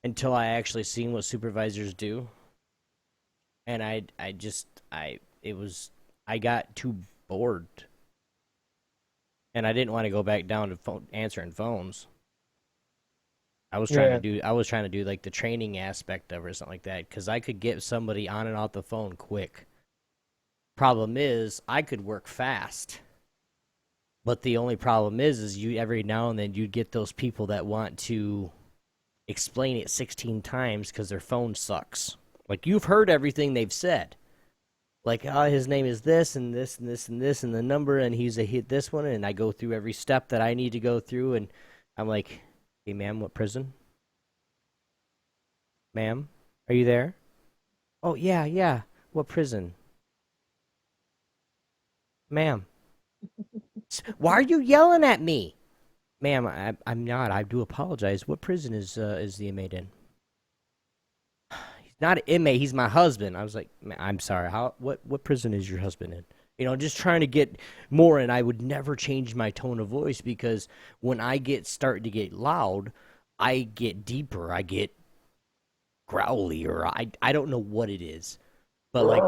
until I actually seen what supervisors do, and I got too bored, and I didn't want to go back down to answering phones. I was trying to do like the training aspect of it or something like that, because I could get somebody on and off the phone quick. Problem is, I could work fast. But the only problem is you every now and then you get those people that want to explain it 16 times because their phone sucks. Like, you've heard everything they've said. Like, oh, his name is this and this and this and this and the number, and he's a hit this one, and I go through every step that I need to go through, and I'm like, hey, ma'am, what prison? Ma'am, are you there? Oh, yeah, yeah. What prison? Ma'am. Why are you yelling at me? Ma'am, I'm not. I do apologize. What prison is the inmate in? He's not an inmate. He's my husband. I was like, I'm sorry. What prison is your husband in? You know, just trying to get more, and I would never change my tone of voice because when I start to get loud, I get deeper. I get growly, or I don't know what it is, but like,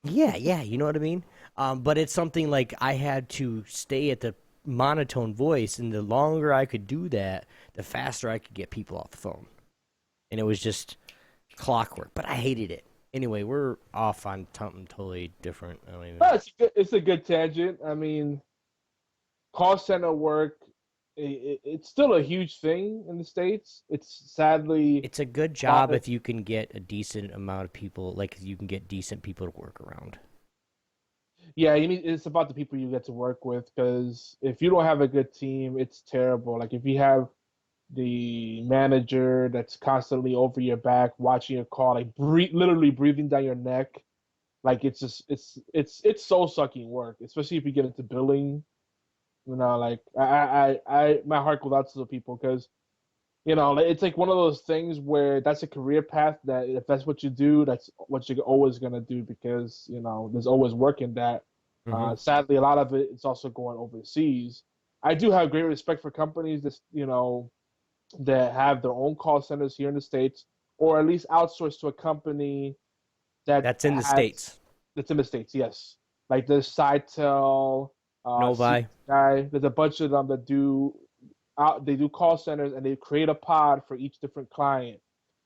yeah, you know what I mean. But it's something like I had to stay at the monotone voice, and the longer I could do that, the faster I could get people off the phone, and it was just clockwork. But I hated it. Anyway, we're off on something totally different. I don't even.
Oh, it's a good tangent. I mean, call center work, it's still a huge thing in the States. It's sadly,
It's a good job if you can get a decent amount of people, like you can get decent people to work around.
yeah, you need, it's about the people you get to work with because if you don't have a good team, it's terrible. Like if you have the manager that's constantly over your back, watching your call, like literally breathing down your neck, like it's just it's soul sucking work, especially if you get into billing. You know, like my heart goes out to the people because you know like, it's like one of those things where that's a career path that if that's what you do, that's what you're always gonna do because you know there's always work in that.
Mm-hmm.
Sadly, a lot of it is also going overseas. I do have great respect for companies that you know that have their own call centers here in the States, or at least outsource to a company that
That's in the
has
States.
that's in the States. Yes, like there's Sitel,
Novi.
CGI. There's a bunch of them that do out. They do call centers and they create a pod for each different client,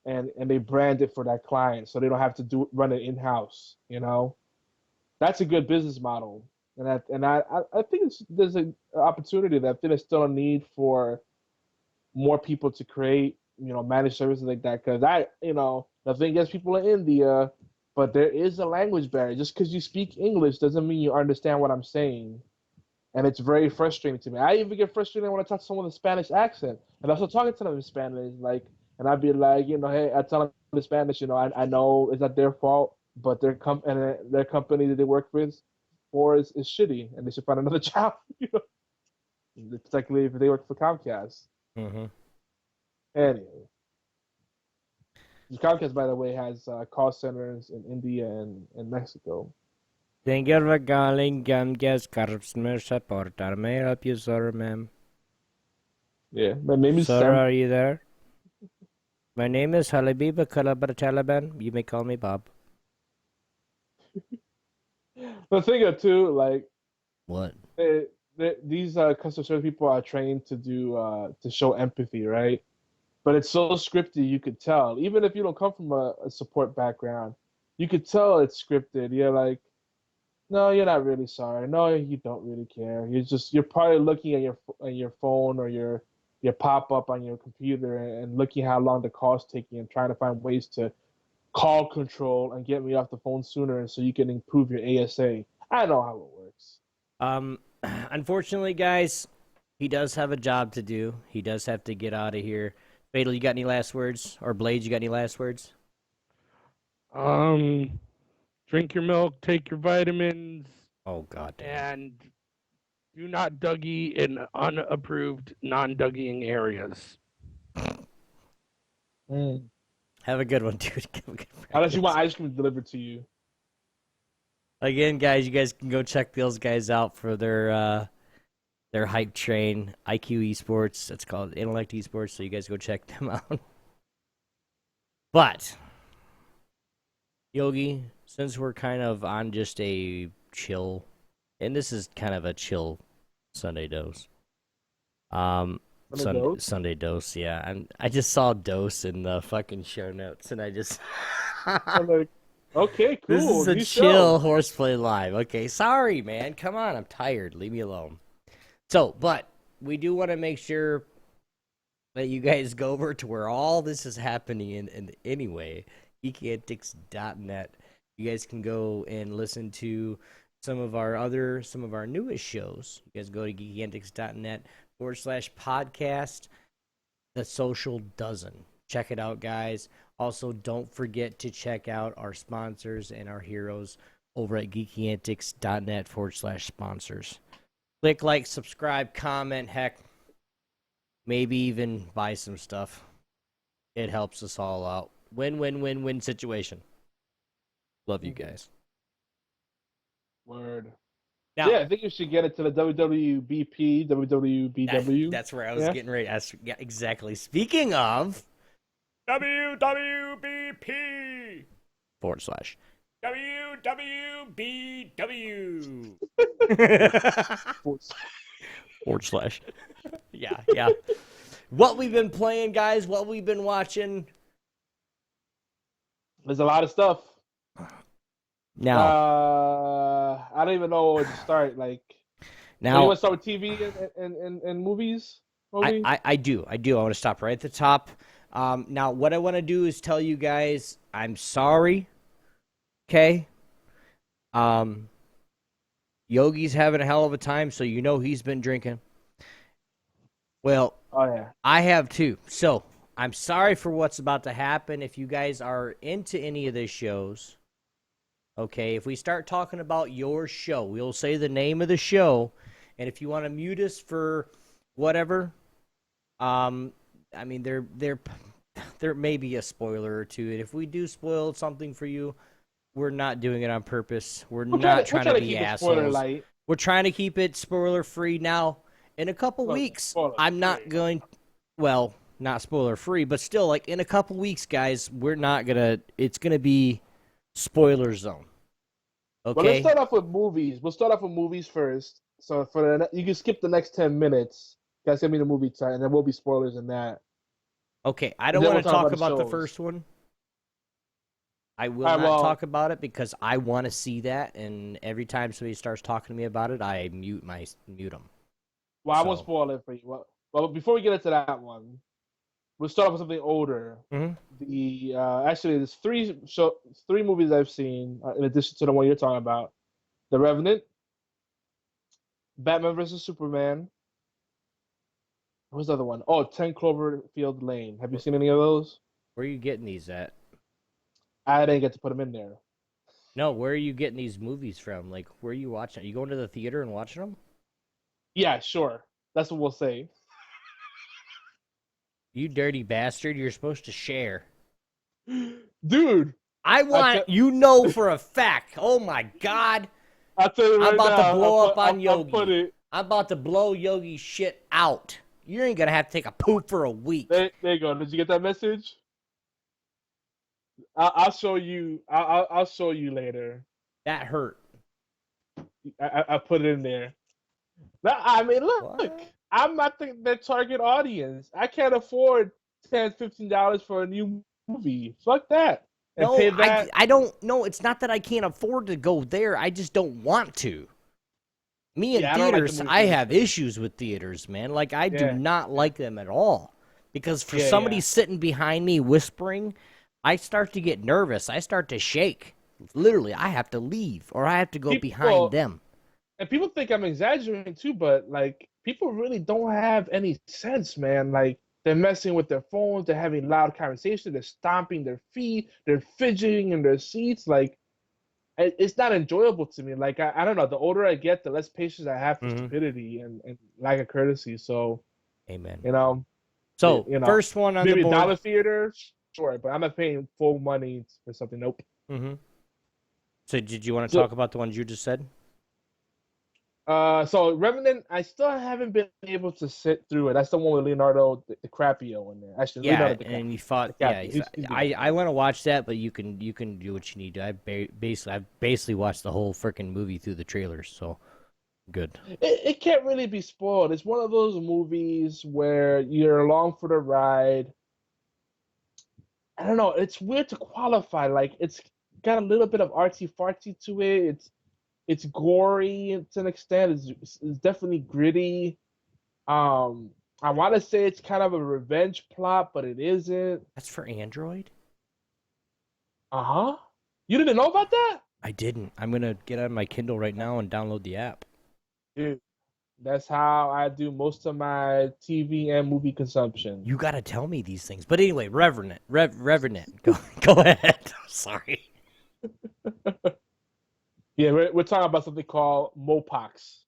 and they brand it for that client, so they don't have to run it in house. You know, that's a good business model, and I think there's an opportunity that I think there's still a need for more people to create, you know, managed services like that. Because you know, nothing against people in India, but there is a language barrier. Just because you speak English doesn't mean you understand what I'm saying, and it's very frustrating to me. I even get frustrated when I talk to someone with a Spanish accent, and I'm also talking to them in Spanish, like, and I'd be like, you know, hey, I tell them in Spanish, you know, I know it's not their fault, but their company that they work with for is shitty, and they should find another job. You know, particularly if they work for Comcast.
Mm-hmm.
Anyway, Comcast, by the way, has call centers in India and Mexico.
Thank you for calling Comcast customer support. I may help you, sir, ma'am.
Yeah, my name is
Sir,
Sam.
are you there? My name is Habib Taliban. You may call me Bob.
The thing too, like
What?
these customer service people are trained to do to show empathy, right? But it's so scripted, you could tell. Even if you don't come from a support background, you could tell it's scripted. You're like, no, you're not really sorry. No, you don't really care. You're probably looking at your phone or your pop up on your computer and looking how long the call's taking and trying to find ways to call control and get me off the phone sooner so you can improve your ASA. I know how it works.
Unfortunately, guys, he does have a job to do. He does have to get out of here. Fatal, you got any last words? Or Blades, you got any last words?
Drink your milk, take your vitamins,
Oh, God damn.
and do not Dougie in unapproved, non-Dougieing areas.
Mm.
Have a good one, dude. Have a good
Unless you
practice.
want ice cream delivered to you.
Again, guys, you guys can go check those guys out for their hype train, IQ Esports. That's called Intellect Esports, so you guys go check them out. But Yogi, since we're kind of on just a chill, and this is kind of a chill Sunday dose. Sunday dose, yeah. And I just saw dose in the fucking show notes, and I just
I'm like, okay,
this
cool.
is a
new
chill
show.
horseplay live. Okay, sorry, man. Come on, I'm tired. Leave me alone. So, but we do want to make sure that you guys go over to where all this is happening in anyway, ecantics.net. You guys can go and listen to some of our newest shows. You guys go to geekyantics.net/podcast. The Social Dozen. Check it out, guys. Also, don't forget to check out our sponsors and our heroes over at geekyantics.net/sponsors. Click like, subscribe, comment, heck, maybe even buy some stuff. It helps us all out. Win-win-win-win situation. Love you guys.
Word.
Now,
Yeah, I think you should get it to the WWBP, WWBW.
that's where I was getting ready. Yeah, exactly. Speaking of WWBP / WWBW / yeah. What we've been playing, guys, what we've been watching.
There's a lot of stuff.
Now,
I don't even know where to start. Like,
now
you want to start with TV and movies?
I do. I want to stop right at the top. Now, what I want to do is tell you guys, I'm sorry. Okay. Yogi's having a hell of a time, so you know he's been drinking. Well,
oh yeah,
I have too. So I'm sorry for what's about to happen. If you guys are into any of these shows, okay, if we start talking about your show, we'll say the name of the show, and if you want to mute us for whatever, I mean, there may be a spoiler or two, and if we do spoil something for you, we're not doing it on purpose. We're not trying to be assholes. We're trying to keep it spoiler free. Now, in a couple weeks, I'm not going. Well, not spoiler free, but still, like in a couple weeks, guys, we're not gonna. It's gonna be spoiler zone. Okay.
Well, let's start off with movies. We'll start off with movies first. So you can skip the next 10 minutes. Guys, send me the movie time, and there will be spoilers in that.
Okay, I don't want to talk about the first one. I will not talk about it because I want to see that, and every time somebody starts talking to me about it, I mute them.
Well, I won't spoil it for you. Well, before we get into that one, we'll start off with something older.
Mm-hmm.
Actually, there's three movies I've seen in addition to the one you're talking about: The Revenant, Batman vs Superman. What's the other one? Oh, 10 Cloverfield Lane. Have you seen any of those?
Where are you getting these at?
I didn't get to put them in there.
No, where are you getting these movies from? Like, where are you watching? Are you going to the theater and watching them?
Yeah, sure. That's what we'll say.
You dirty bastard. You're supposed to share.
Dude.
I want you know for a fact. Oh, my God.
I'll tell you right
I'm about
now,
to blow up on Yogi. I'm about to blow Yogi's shit out. You ain't going to have to take a poop for a week.
There you go. Did you get that message? I'll show you. I'll show you later.
That hurt.
I put it in there. Now, I mean, look.
What?
I'm not the target audience. I can't afford $10, $15 for a new movie. Fuck that. And
no,
pay that.
I don't know. It's not that I can't afford to go there. I just don't want to. Me and theaters, I have issues with theaters, man. Like, I do not like them at all. Because for somebody sitting behind me whispering, I start to get nervous. I start to shake. Literally, I have to leave or I have to go behind them.
And people think I'm exaggerating too, but like people really don't have any sense, man. Like they're messing with their phones, they're having loud conversations, they're stomping their feet, they're fidgeting in their seats. Like it's not enjoyable to me. Like I don't know. The older I get, the less patience I have for stupidity and lack of courtesy. So,
amen.
You know.
So first one on the board.
Maybe dollar theater, sure, but I'm not paying full money for something. Nope.
Mm-hmm. So did you want to talk about the ones you just said?
So Revenant, I still haven't been able to sit through it. That's the one with Leonardo DiCaprio in there. Actually,
yeah,
Leonardo
and he fought. I want to watch that, but you can do what you need to. I've basically watched the whole freaking movie through the trailers, so good.
It can't really be spoiled. It's one of those movies where you're along for the ride. I don't know. It's weird to qualify. Like it's got a little bit of artsy fartsy to it. It's gory to an extent. It's definitely gritty. I want to say it's kind of a revenge plot, but it isn't.
That's for Android?
Uh-huh. You didn't know about that?
I didn't. I'm gonna get on my Kindle right now and download the app.
Dude, that's how I do most of my TV and movie consumption.
You gotta tell me these things. But anyway, Revenant. Go ahead. Sorry.
Yeah, we're talking about something called Mopox.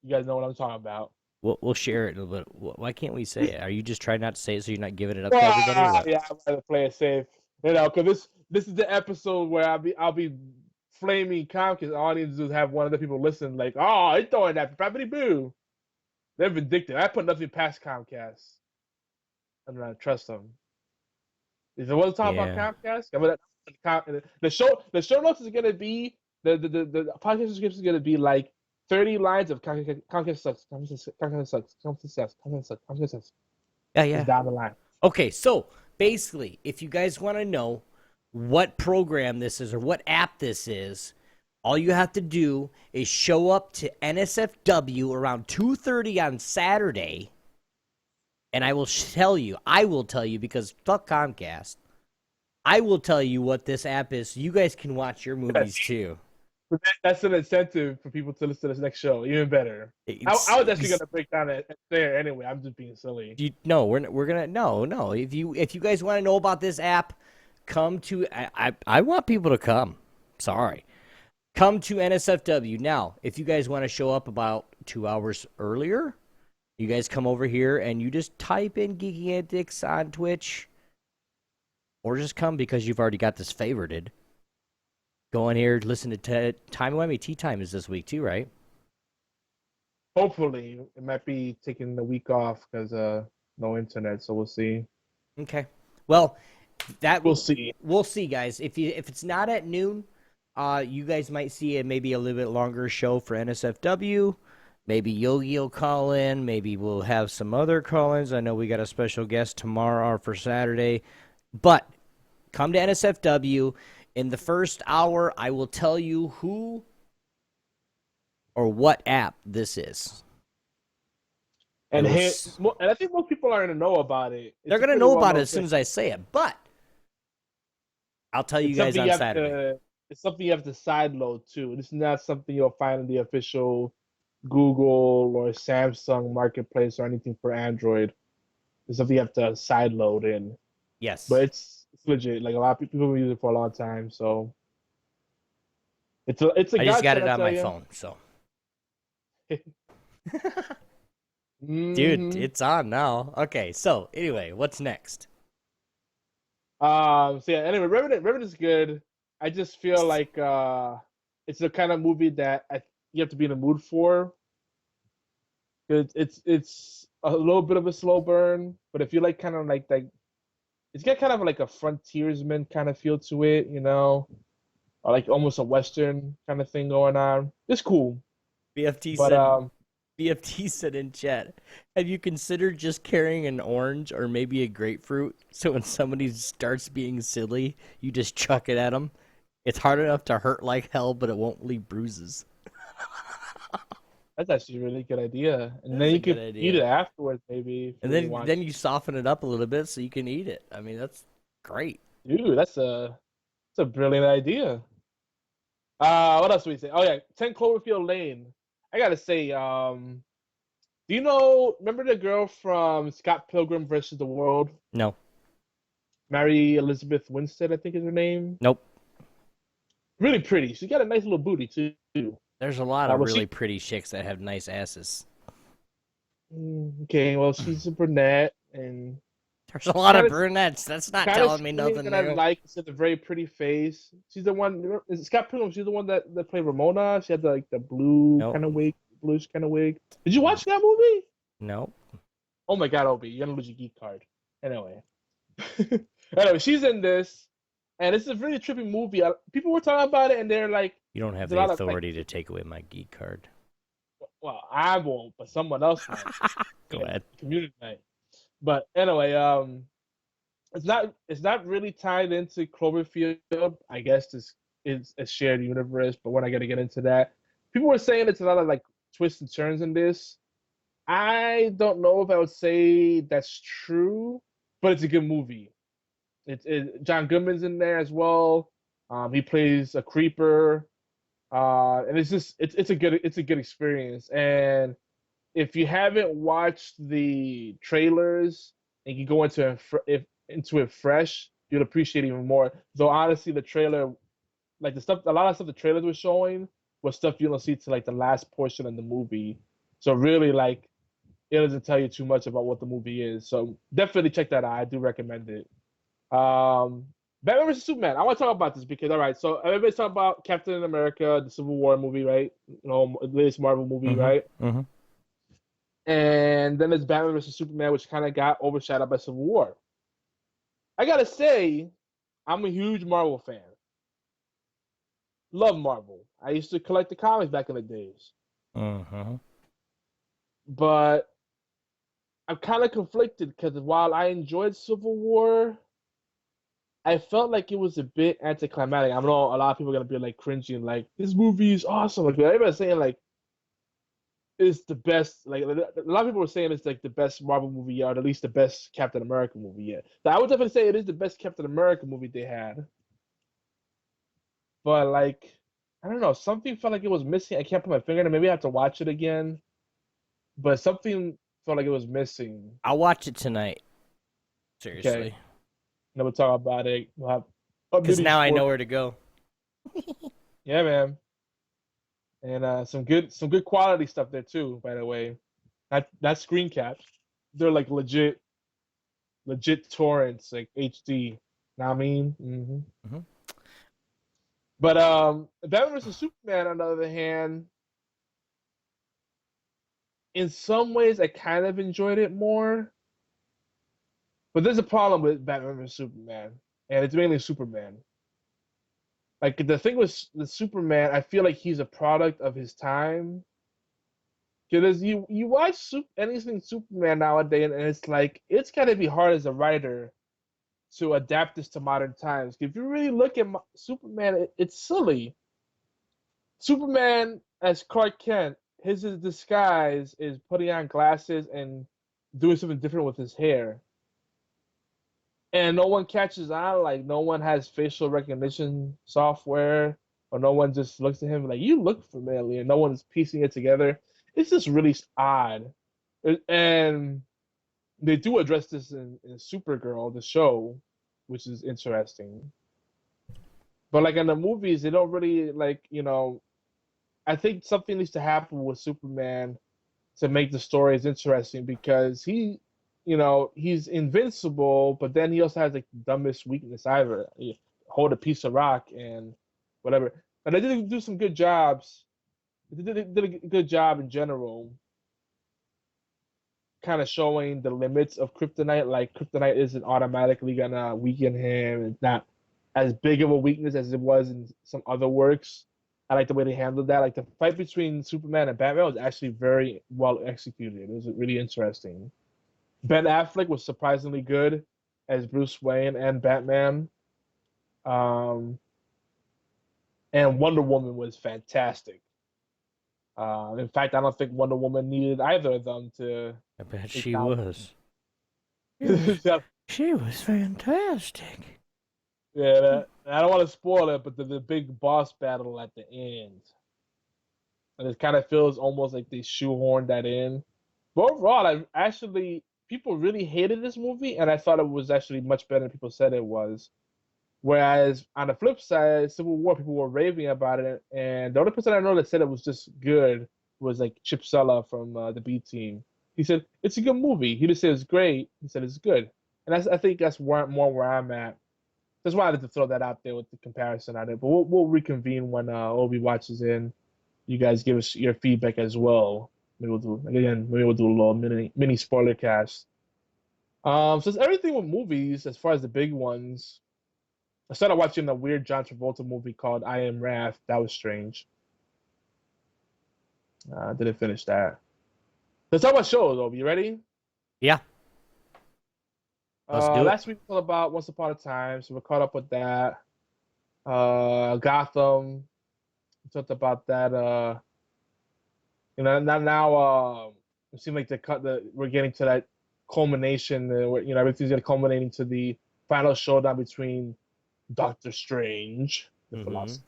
You guys know what I'm talking about.
We'll share it a little bit. Why can't we say it? Are you just trying not to say it so you're not giving it up to everybody, or what?
Yeah, I'm gonna play it safe. You know, because this is the episode where I'll be flaming Comcast. All I need to do is have one of the people listen, like, oh, it's throwing that property boo. They're vindictive. I put nothing past Comcast. I'm not trust them. If it wasn't talking about
Yeah.
Comcast, the show notes is gonna be the podcast description is gonna be like 30 lines of Comcast sucks, Comcast sucks, Comcast sucks, Comcast sucks, Comcast sucks.
Yeah,
Just down the line.
Okay, so basically, if you guys want to know what program this is or what app this is, all you have to do is show up to NSFW around 2:30 on Saturday, and I will tell you because fuck Comcast. I will tell you what this app is so you guys can watch your movies too.
That's an incentive for people to listen to this next show. Even better. I was actually gonna break down it there anyway. I'm just being silly.
We're gonna no. If you guys want to know about this app, come to I want people to come. Sorry, come to NSFW now. If you guys want to show up about 2 hours earlier, you guys come over here and you just type in Geeky Antics on Twitch, or just come because you've already got this favorited. Go in here, listen to Time Whammy. Tea Time is this week too, right?
Hopefully, it might be taking the week off because no internet, so we'll see.
Okay. Well,
we'll see.
We'll see, guys. If it's not at noon, you guys might see maybe a little bit longer show for NSFW. Maybe Yogi will call in. Maybe we'll have some other call-ins. I know we got a special guest tomorrow or for Saturday. But come to NSFW. In the first hour, I will tell you who or what app this is.
And I think most people are going to know about it.
They're going to know about it as soon as I say it. But I'll tell you guys on Saturday.
It's something you have to sideload too. This is not something you'll find in the official Google or Samsung marketplace or anything for Android. It's something you have to sideload in.
Yes.
But it's legit. Like a lot of people have used it for a long time, so it's a. I
just got it on my phone, so. Dude, it's on now. Okay, so anyway, what's next?
So yeah. Anyway, Revenant is good. I just feel like it's the kind of movie that you have to be in the mood for. It's a little bit of a slow burn, but if you like kind of like it's got kind of like a frontiersman kind of feel to it, you know, or like almost a western kind of thing going on. It's cool.
BFT said in chat, have you considered just carrying an orange or maybe a grapefruit so when somebody starts being silly, you just chuck it at them? It's hard enough to hurt like hell, but it won't leave bruises.
That's actually a really good idea. And then you can eat it afterwards, maybe.
And then you soften it up a little bit so you can eat it. I mean, that's great.
Dude, that's a brilliant idea. What else do we say? Oh yeah, 10 Cloverfield Lane. I gotta say, do you remember the girl from Scott Pilgrim versus the World?
No.
Mary Elizabeth Winstead, I think is her name.
Nope.
Really pretty. She got a nice little booty too.
There's a lot of really pretty chicks that have nice asses.
Okay, well, she's a brunette, and
there's a lot of brunettes. That's not telling me nothing.
I like. She has a very pretty face. She's the one. Scott Pilgrim. She's the one that played Ramona. She had the blue kind of wig, bluish kind of wig. Did you watch that movie?
No.
Oh my God, Obi, you're gonna lose your geek card. Anyway, she's in this, and it's a really trippy movie. People were talking about it, and they're like,
"You don't have the authority to take away my geek card."
Well, I won't, but someone else might.
Go ahead.
Community night. But anyway, it's not really tied into Cloverfield. I guess it's a shared universe, but we're not gonna get into that. People were saying it's a lot of like twists and turns in this. I don't know if I would say that's true, but it's a good movie. John Goodman's in there as well. He plays a creeper, and it's a good experience. And if you haven't watched the trailers and you go into it fresh, you'll appreciate it even more. Though honestly, the trailer, like a lot of stuff the trailers were showing was stuff you don't see to like the last portion of the movie. So really, like it doesn't tell you too much about what the movie is. So definitely check that out. I do recommend it. Um, Batman vs Superman. I want to talk about this because all right, so everybody's talking about Captain America, the Civil War movie, right? The latest Marvel movie,
Mm-hmm.
right?
Mm-hmm.
And then there's Batman vs Superman, which kind of got overshadowed by Civil War. I gotta say, I'm a huge Marvel fan. Love Marvel. I used to collect the comics back in the days,
Mm-hmm.
but I'm kind of conflicted because while I enjoyed Civil War, I felt like it was a bit anticlimactic. I know a lot of people are gonna be like cringing, like this movie is awesome. Like everybody's saying, like it's the best. Like a lot of people were saying it's like the best Marvel movie yet, or at least the best Captain America movie yet. So I would definitely say it is the best Captain America movie they had. But like, I don't know, something felt like it was missing. I can't put my finger on it. Maybe I have to watch it again. But something felt like it was missing.
I'll watch it tonight.
Okay,
Seriously,
then we'll talk about it. We'll have a
because
mini
now I
sport.
know where to go.
Yeah, man. And some good quality stuff there too, by the way. Not screen caps. They're like legit torrents, like HD. Know what I mean?
Mm-hmm.
But Batman vs Superman, on the other hand, in some ways I kind of enjoyed it more. But there's a problem with Batman vs Superman, and it's mainly Superman. Like the thing with the Superman, I feel like he's a product of his time. Because you watch anything Superman nowadays, and it's like it's gotta be hard as a writer to adapt this to modern times. If you really look at Superman, it's silly. Superman as Clark Kent, his disguise is putting on glasses and doing something different with his hair. And no one catches on, like no one has facial recognition software, or no one just looks at him like you look familiar. No one's piecing it together. It's just really odd. And they do address this in Supergirl, the show, which is interesting. But like in the movies, they don't really like. I think something needs to happen with Superman to make the stories interesting because he's invincible, but then he also has like the dumbest weakness ever. He hold a piece of rock and whatever. And they did do some good jobs. They did a good job in general, kind of showing the limits of kryptonite. Like kryptonite isn't automatically gonna weaken him. It's not as big of a weakness as it was in some other works. I like the way they handled that. Like the fight between Superman and Batman was actually very well executed. It was really interesting. Ben Affleck was surprisingly good as Bruce Wayne and Batman. Um, and Wonder Woman was fantastic. In fact, I don't think Wonder Woman needed either of them to
I bet
take
she
down.
was. She was fantastic.
Yeah, I don't want to spoil it, but the big boss battle at the end, and it kind of feels almost like they shoehorned that in. But overall, I actually people really hated this movie, and I thought it was actually much better than people said it was. Whereas on the flip side, Civil War, people were raving about it, and the only person I know that said it was just good was like Chip Sella from the B Team. He said it's a good movie. He didn't say it's great. He said it's good, and I think that's more where I'm at. Just wanted to throw that out there with the comparison on it. But we'll reconvene when Obi watches in. You guys give us your feedback as well. Maybe we'll do a little mini spoiler cast. So it's everything with movies as far as the big ones. I started watching a weird John Travolta movie called I Am Wrath. That was strange. Didn't finish that. Let's talk about shows, Obi. You ready?
Yeah, let's do it.
Last week we talked about Once Upon a Time, so we're caught up with that. Gotham. We talked about that. Now it seems like we're getting to that culmination. Where everything's gonna culminating to the final showdown between Doctor Strange the
Mm-hmm.
philosophy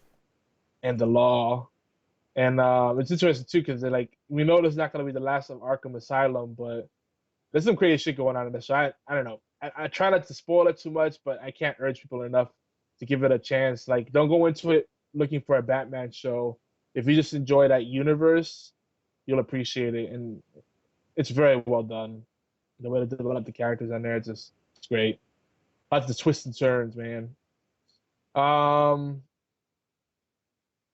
and the law. And it's interesting too because we know this is not going to be the last of Arkham Asylum, but there's some crazy shit going on in this. So I don't know. I try not to spoil it too much, but I can't urge people enough to give it a chance. Like, don't go into it looking for a Batman show. If you just enjoy that universe, you'll appreciate it, and it's very well done. The way they develop the characters on there, it's great. Lots of twists and turns, man. Um,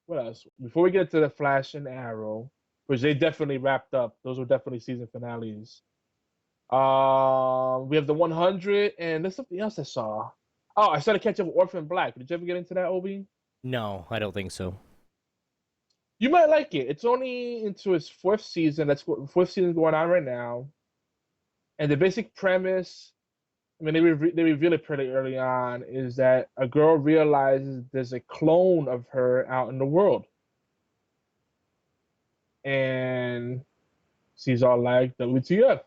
what else? Before we get to the Flash and Arrow, which they definitely wrapped up. Those were definitely season finales. We have the 100, and there's something else I saw. Oh, I started catching up with Orphan Black. Did you ever get into that, Obi?
No, I don't think so.
You might like it. It's only into its fourth season. Fourth season going on right now. And the basic premise, I mean, they reveal it pretty early on, is that a girl realizes there's a clone of her out in the world, and she's all like, "WTF?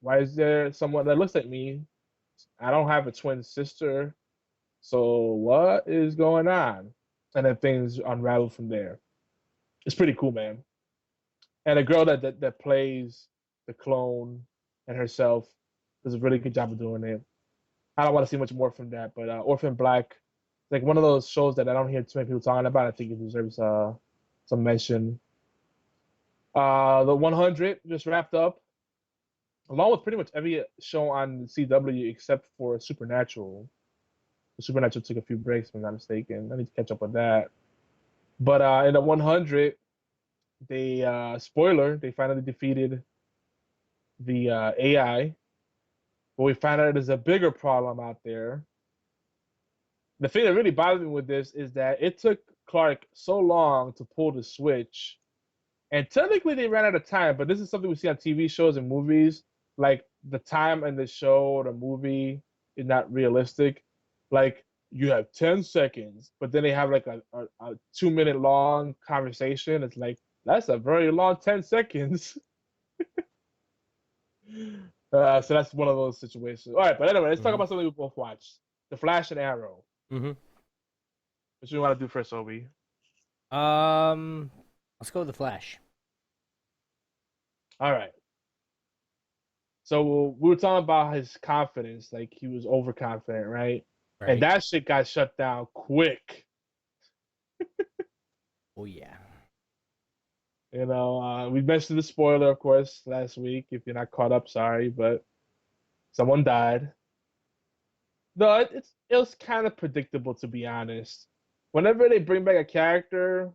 Why is there someone that looks like me? I don't have a twin sister. So what is going on?" And then things unravel from there. It's pretty cool, man. And the girl that plays the clone and herself does a really good job of doing it. I don't want to see much more from that, but Orphan Black, like one of those shows that I don't hear too many people talking about. I think it deserves some mention. The 100 just wrapped up, along with pretty much every show on CW except for Supernatural. Supernatural took a few breaks, if I'm not mistaken. I need to catch up with that. But in the 100, they spoiler, they finally defeated the AI. But we found out there's a bigger problem out there. The thing that really bothered me with this is that it took Clark so long to pull the switch, and technically they ran out of time. But this is something we see on TV shows and movies. Like the time in the show or the movie is not realistic. Like you have 10 seconds, but then they have like a 2 minute long conversation. It's like that's a very long 10 seconds. So that's one of those situations. All right, but anyway, let's talk
Mm-hmm.
about something we both watched: The Flash and Arrow.
Mm-hmm.
What do you want to do first, Obi?
Um, let's go with the Flash.
All right. So we were talking about his confidence, like he was overconfident, right? And
Right.
that shit got shut down quick.
Oh yeah.
We mentioned the spoiler, of course, last week. If you're not caught up, sorry, but someone died. No, it was kind of predictable, to be honest. Whenever they bring back a character,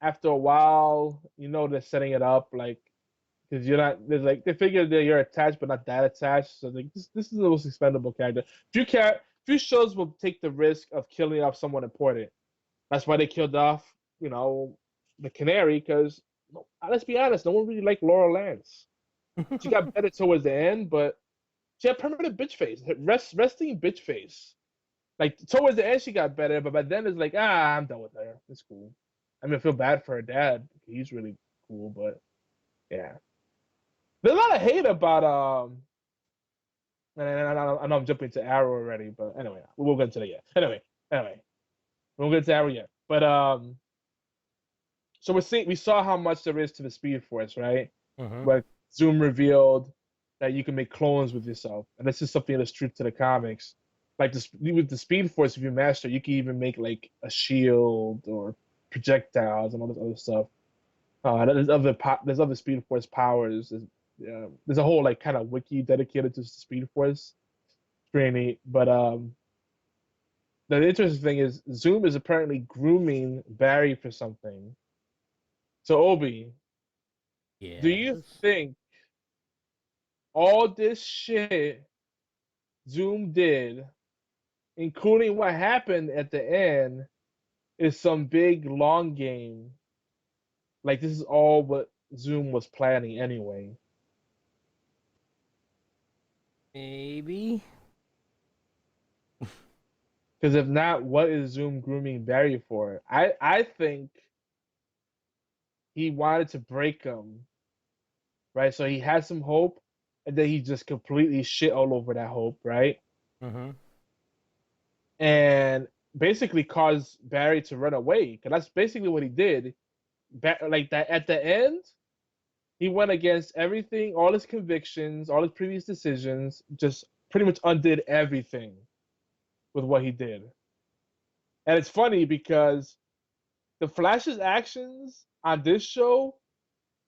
after a while, they're setting it up like because you're not. There's like they figure that you're attached, but not that attached. So like this is the most expendable character. Few shows will take the risk of killing off someone important. That's why they killed off, the Canary. Because let's be honest, no one really liked Laura Lance. She got better towards the end, but she had permanent bitch face, resting bitch face. Like towards the end, she got better, but by then it's like, I'm done with her. It's cool. I mean, I feel bad for her dad. He's really cool, but yeah. There's a lot of hate about and I know I'm jumping to Arrow already, but anyway, we won't get into that yet. Anyway, we won't get into Arrow yet. But so we saw how much there is to the Speed Force, right?
Mm-hmm.
But Zoom revealed that you can make clones with yourself, and this is something that's true to the comics. Like with the Speed Force, if you master, you can even make like a shield or projectiles and all this other stuff. There's other Speed Force powers. There's a whole like kind of wiki dedicated to Speed Force. It's pretty neat. But the interesting thing is Zoom is apparently grooming Barry for something. So Obi, do you
Yes.
think all this shit Zoom did, including what happened at the end, is some big long game? Like this is all what Zoom was planning anyway.
Maybe.
Because if not, what is Zoom grooming Barry for? I think he wanted to break him, right? So he had some hope, and then he just completely shit all over that hope, right?
Mm-hmm.
And basically caused Barry to run away. Because that's basically what he did. Like that at the end, he went against everything, all his convictions, all his previous decisions, just pretty much undid everything with what he did. And it's funny because the Flash's actions on this show,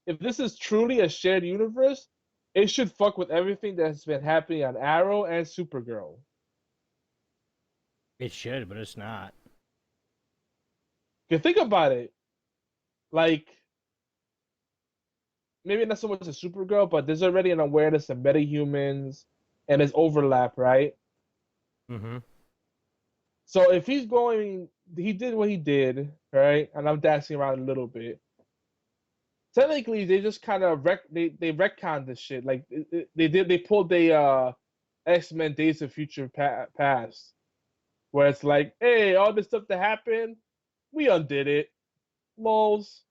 if this is truly a shared universe, it should fuck with everything that's been happening on Arrow and Supergirl.
It should, but it's not.
You think about it, like maybe not so much a Supergirl, but there's already an awareness of metahumans and there's overlap, right?
Mm-hmm.
So if he's going, he did what he did, right? And I'm dancing around a little bit. Technically, they just kind of they retconned this shit. Like they pulled the X-Men Days of Future Past, where it's like, hey, all this stuff that happened, we undid it, lols.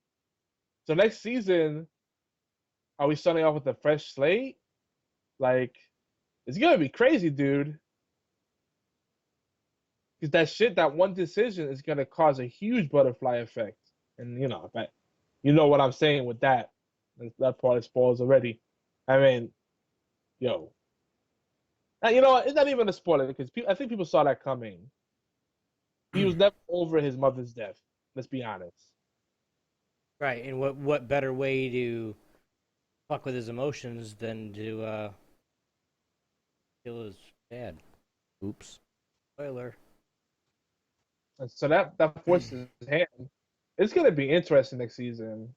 So next season, are we starting off with a fresh slate? Like, it's gonna be crazy, dude. Because that shit, that one decision is gonna cause a huge butterfly effect, and you know what I'm saying with that. That part is spoils already. I mean, yo, and you know what? It's not even a spoiler because I think people saw that coming. He was never over his mother's death. Let's be honest.
Right, and what better way to fuck with his emotions than to kill his dad? Oops. Spoiler.
And so that forces his hand. It's gonna be interesting next season.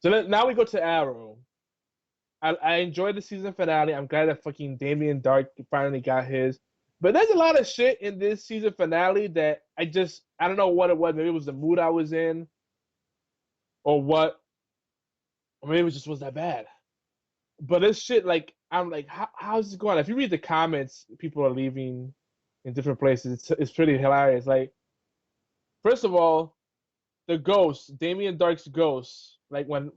So now we go to Arrow. I enjoyed the season finale. I'm glad that fucking Damien Dark finally got his. But there's a lot of shit in this season finale that I don't know what it was. Maybe it was the mood I was in, or what, or maybe it just was that bad. But this shit, like, I'm like, how's this going? If you read the comments, people are leaving in different places. It's pretty hilarious. Like, first of all, the ghost, Damien Dark's ghost, like all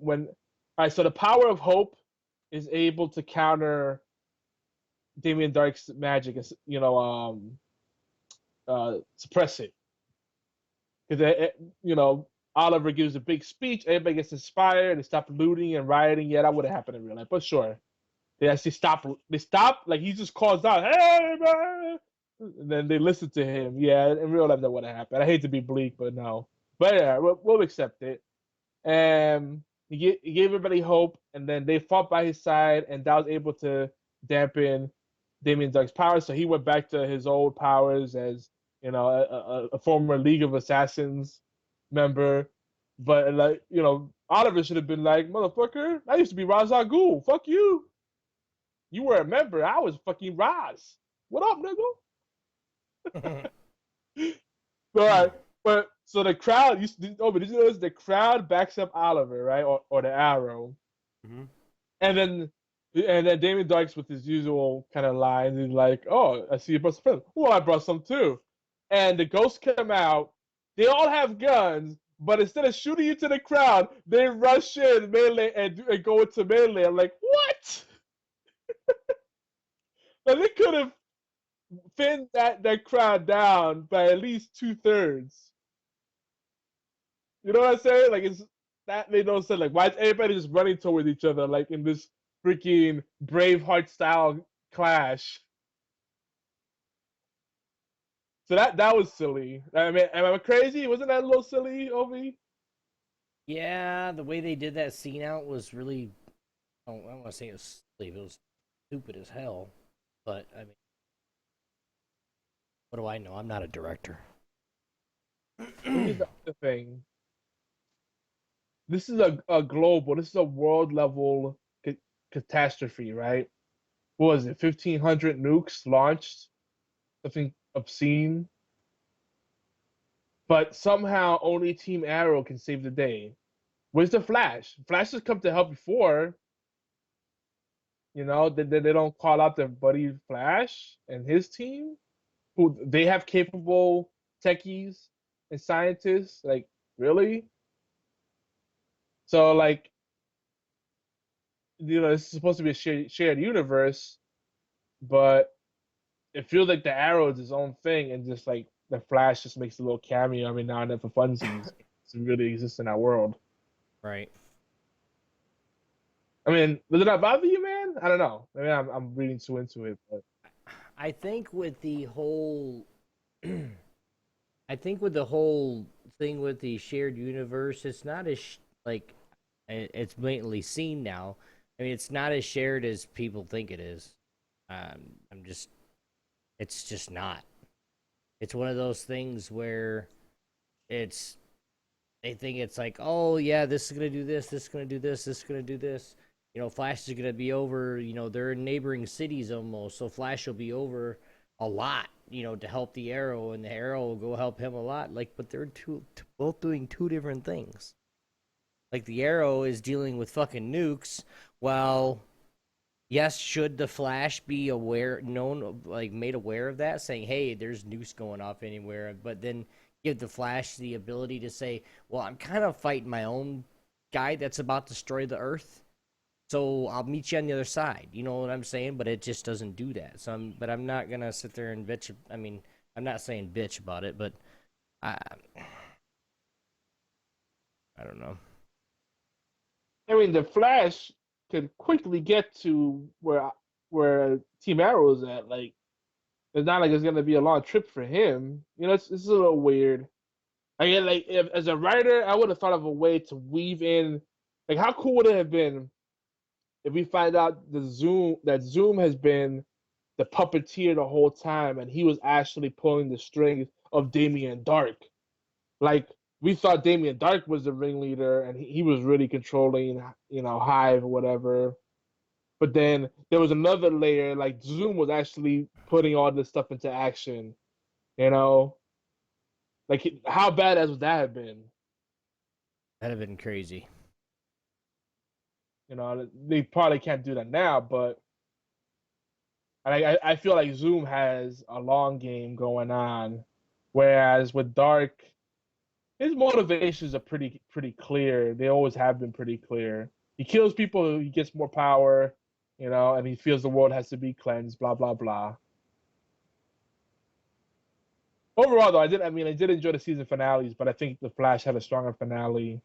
right, so the power of hope is able to counter Damien Dark's magic, suppress it. Because Oliver gives a big speech, everybody gets inspired, they stop looting and rioting. Yeah, that would have happened in real life, but sure. They actually stop. They stop, like he just calls out, "Hey, man!" And then they listen to him. Yeah, in real life that would have happened. I hate to be bleak, but no. But yeah, we'll accept it. And he gave everybody hope, and then they fought by his side, and that was able to dampen Damien Dark's powers. So he went back to his old powers as a former League of Assassins member. But Oliver should have been like, "Motherfucker, I used to be Ra's al Ghul. Fuck you. You were a member. I was fucking Ra's. What up, nigga?" All right, but so the crowd. Did you notice the crowd backs up Oliver, right, or the Arrow,
Mm-hmm.
and then Damien Dark's with his usual kind of lines. He's like, "Oh, I see you brought some friends. Well, I brought some too." And the ghosts come out. They all have guns, but instead of shooting into the crowd, they rush in melee and go into melee. I'm like, what? Like, they could have thinned that crowd down by at least 2/3. You know what I'm saying? Like, it's that made no sense. Like, why is everybody just running towards each other like in this freaking Braveheart style clash? So that was silly. I mean, am I crazy? Wasn't that a little silly, Ovi?
Yeah, the way they did that scene out was really. I don't want to say it was silly. It was stupid as hell. But I mean, what do I know? I'm not a director.
Here's the other thing. This is a global. This is a world level catastrophe, right? What was it? 1,500 nukes launched, something obscene. But somehow only Team Arrow can save the day. Where's the Flash? Flash has come to help before. They don't call out their buddy Flash and his team, who they have capable techies and scientists. Like, really? So, like, it's supposed to be a shared universe, but it feels like the Arrow is its own thing, and just like the Flash just makes a little cameo every now and then for funsies to really exist in that world.
Right.
I mean, does it not bother you, man? I don't know. Maybe I'm reading too into it, but
I think with the whole I think with the whole thing with the shared universe, it's not as like it's blatantly seen now. I mean, it's not as shared as people think it is. I'm just, it's just not. It's one of those things where it's they think it's like, oh yeah, this is gonna do this, this is gonna do this, this is gonna do this. You know, Flash is gonna be over. You know, they're in neighboring cities almost, so Flash will be over a lot. You know, to help the Arrow, and the Arrow will go help him a lot. Like, but they're both doing two different things. Like the Arrow is dealing with fucking nukes, while yes, should the Flash be aware, known, like made aware of that, saying, "Hey, there's nukes going off anywhere," but then give the Flash the ability to say, "Well, I'm kind of fighting my own guy that's about to destroy the Earth, so I'll meet you on the other side." You know what I'm saying? But it just doesn't do that. But I'm not gonna sit there and bitch. I mean, I'm not saying bitch about it, but I, I don't know.
I mean, the Flash could quickly get to where Team Arrow is at. Like, it's not like it's gonna be a long trip for him. You know, it's a little weird. I get like, if as a writer, I would have thought of a way to weave in. Like, how cool would it have been if we find out that Zoom has been the puppeteer the whole time, and he was actually pulling the strings of Damien Dark. Like, we thought Damien Dark was the ringleader, and he was really controlling, Hive or whatever. But then there was another layer, like Zoom was actually putting all this stuff into action. You know, like how badass would that have been?
That'd have been crazy.
You know, they probably can't do that now, but I feel like Zoom has a long game going on, whereas with Dark, his motivations are pretty clear. They always have been pretty clear. He kills people, he gets more power, and he feels the world has to be cleansed. Blah blah blah. Overall, though, I did enjoy the season finales, but I think the Flash had a stronger finale.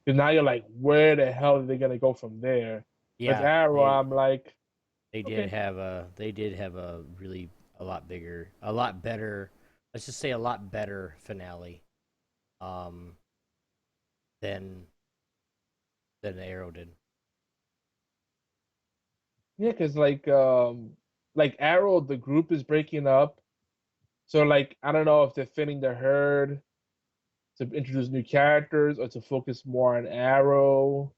Because now you're like, where the hell are they gonna go from there? With
Yeah,
Arrow, I'm like,
they did
okay,
have a really a lot bigger, a lot better. Let's just say a lot better finale, um, than the Arrow did.
yeah, because like Arrow, the group is breaking up, so like I don't know if they're thinning the herd to introduce new characters or to focus more on Arrow.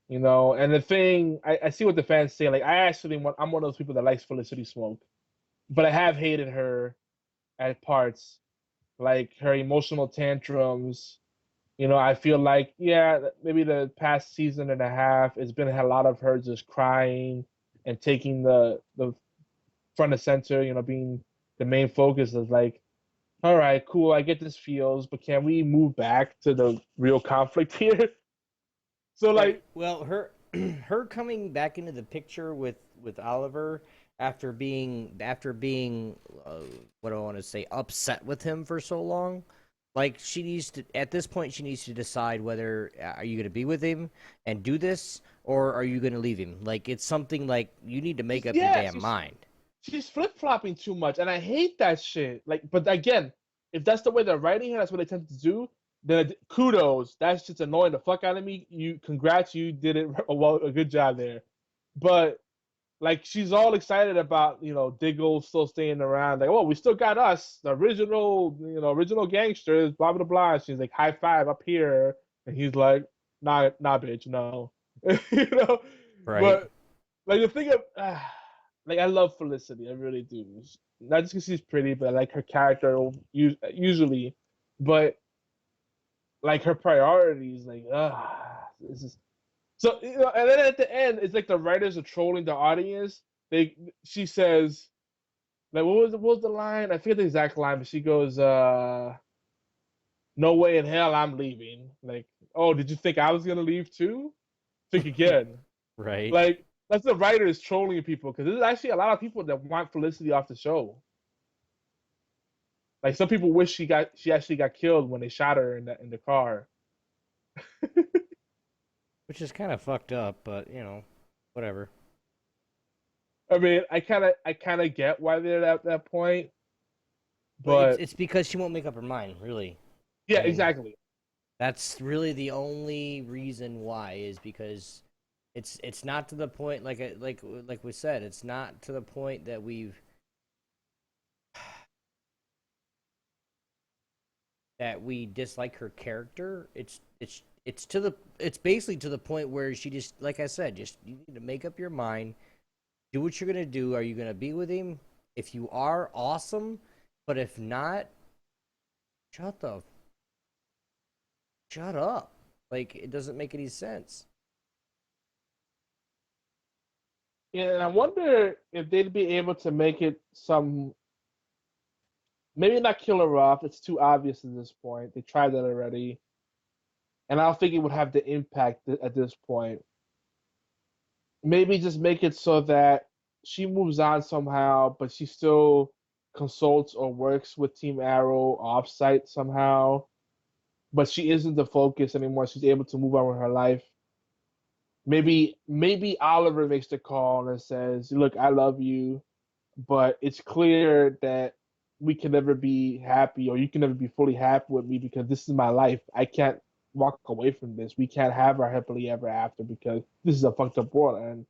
And the thing I see what the fans say. Like I'm one of those people that likes Felicity Smoke, but I have hated her at parts, like her emotional tantrums. I feel like, yeah, maybe the past season and a half, it's been a lot of her just crying and taking the front and center. Being the main focus is like, all right, cool, I get this feels, but can we move back to the real conflict here? So
Right.
like,
Well, her her coming back into the picture with Oliver after being what do I want to say, upset with him for so long. Like, she needs to, at this point she needs to decide whether are you going to be with him and do this, or are you going to leave him. Like, it's something like you need to make up your
yeah,
damn mind.
she's flip flopping too much, and I hate that shit. Like, but again, if that's the way they're writing her, that's what they tend to do. Then kudos. That's just annoying the fuck out of me. Congrats, you did it a good job there. But like, she's all excited about Diggle still staying around. Like, oh, we still got us, the original gangsters. Blah blah blah. She's like, high five up here, and he's like, nah, bitch, no. you know.
Right.
But like the thing of like I love Felicity, I really do. Not just because she's pretty, but I like her character usually. But like her priorities, like this is so. And then at the end, it's like the writers are trolling the audience. She says like, what was the line? I forget the exact line, but she goes, "No way in hell I'm leaving." Like, oh, did you think I was gonna leave too? Think again.
Right.
Like, that's the writers trolling people, because there's actually a lot of people that want Felicity off the show. Like some people wish she actually got killed when they shot her in the car.
Which is kind of fucked up, but whatever.
I mean, I kind of get why they're at that point,
But it's
but
it's because she won't make up her mind, really. I
yeah,
mean,
exactly.
that's really the only reason why is because it's not to the point like we said, it's not to the point that we dislike her character. It's basically to the point where she just, like I said, just you need to make up your mind, do what you're gonna do. Are you gonna be with him? If you are, awesome. But if not, shut the shut up. Like it doesn't make any sense.
Yeah, and I wonder if they'd be able to make it some maybe not kill her off. It's too obvious at this point. They tried that already, and I don't think it would have the impact at this point. Maybe just make it so that she moves on somehow, but she still consults or works with Team Arrow offsite somehow. But she isn't the focus anymore. She's able to move on with her life. Maybe Oliver makes the call and says, "Look, I love you, but it's clear that we can never be happy, or you can never be fully happy with me because this is my life. I can't walk away from this. We can't have our happily ever after because this is a fucked up world, and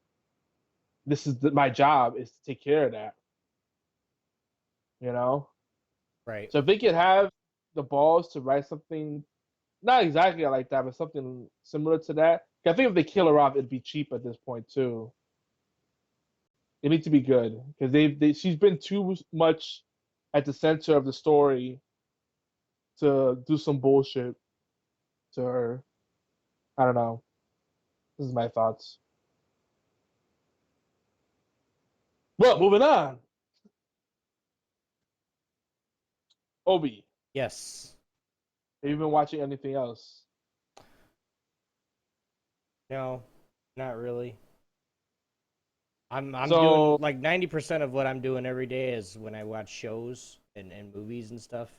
this is my job is to take care of that. You know.
Right.
So if they could have the balls to write something, not exactly like that, but something similar to that. I think if they kill her off, it'd be cheap at this point too. It needs to be good because she's been too much at the center of the story to do some bullshit to her. I don't know. This is my thoughts. Well, moving on. Obi,
Yes.
have you been watching anything else?
No, not really. I'm doing
So
like 90% of what I'm doing every day is when I watch shows and movies and stuff.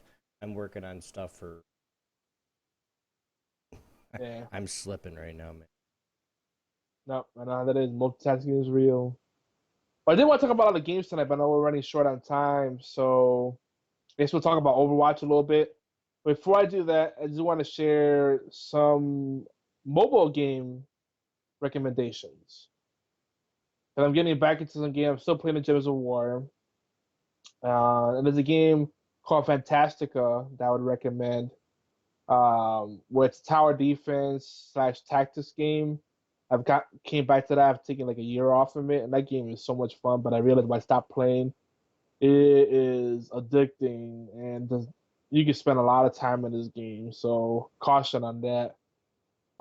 I'm working on stuff for.
yeah,
I'm slipping right now, man.
no, I know how that is. Multitasking is real. But I did want to talk about all the games tonight, but I know we're running short on time, so I guess we'll talk about Overwatch a little bit. Before I do that, I just want to share some mobile game recommendations. And I'm getting back into some game. I'm still playing the Gems of War. And there's a game called Fantastica that I would recommend, where it's tower defense slash tactics game. I've came back to that. I've taken like a year off from it, and that game is so much fun. But I realized when I stopped playing, it is addicting, and you can spend a lot of time in this game. So caution on that.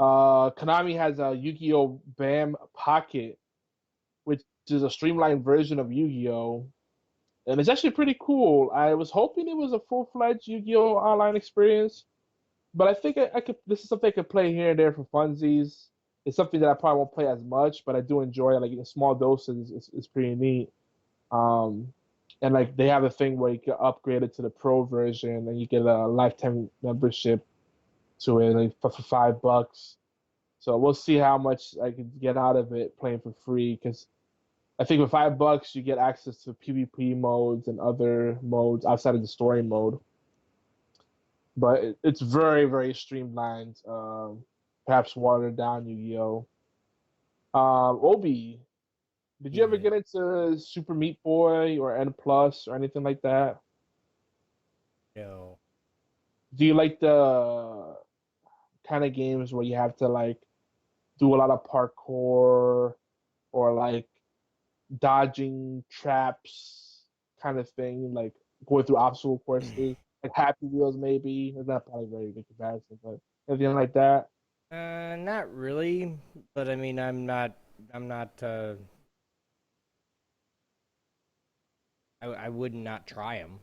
Konami has a Yu-Gi-Oh! Bam Pocket, which is a streamlined version of Yu-Gi-Oh! And it's actually pretty cool. I was hoping it was a full-fledged Yu-Gi-Oh! Online experience, but I think I could. This is something I could play here and there for funsies. It's something that I probably won't play as much, but I do enjoy it. Like in small doses, it's pretty neat. Um, and like they have a thing where you can upgrade it to the pro version, and you get a lifetime membership to it, like for $5. So we'll see how much I can get out of it playing for free. Because I think with $5 you get access to PvP modes and other modes outside of the story mode. But it's very very streamlined. Perhaps watered down Yu-Gi-Oh. Obi, did you ever
Yeah.
get into Super Meat Boy or N Plus or anything like that?
No.
Do you like the kind of games where you have to like do a lot of parkour or like dodging traps kind of thing, like going through obstacle courses, like Happy Wheels maybe? It's not probably a very good comparison, but anything like that?
Not really. But I mean, I'm not. I would not try them.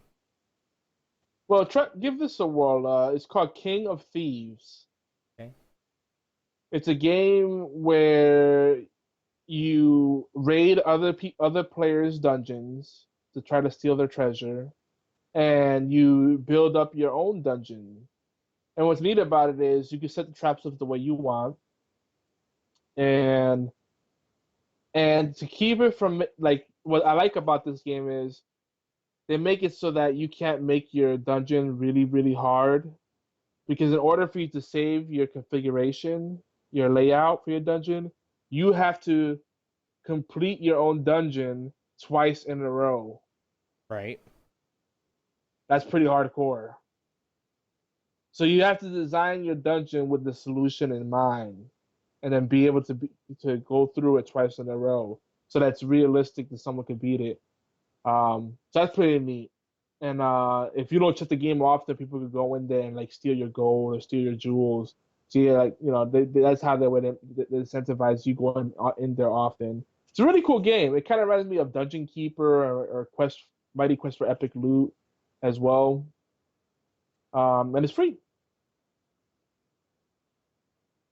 Well, give this a whirl. It's called King of Thieves.
Okay.
It's a game where you raid other players' dungeons to try to steal their treasure, and you build up your own dungeon. And what's neat about it is you can set the traps up the way you want, and to keep it from like what I like about this game is they make it so that you can't make your dungeon really really hard because in order for you to save your configuration, your layout for your dungeon, you have to complete your own dungeon twice in a row.
Right.
That's pretty hardcore. So you have to design your dungeon with the solution in mind, and then be able to go through it twice in a row, so that's realistic that someone can beat it. So that's pretty neat. And if you don't check the game often, people could go in there and like steal your gold or steal your jewels. So yeah, like that's how they would incentivize you going in there often. It's a really cool game. It kind of reminds me of Dungeon Keeper or Mighty Quest for Epic Loot as well. And it's free.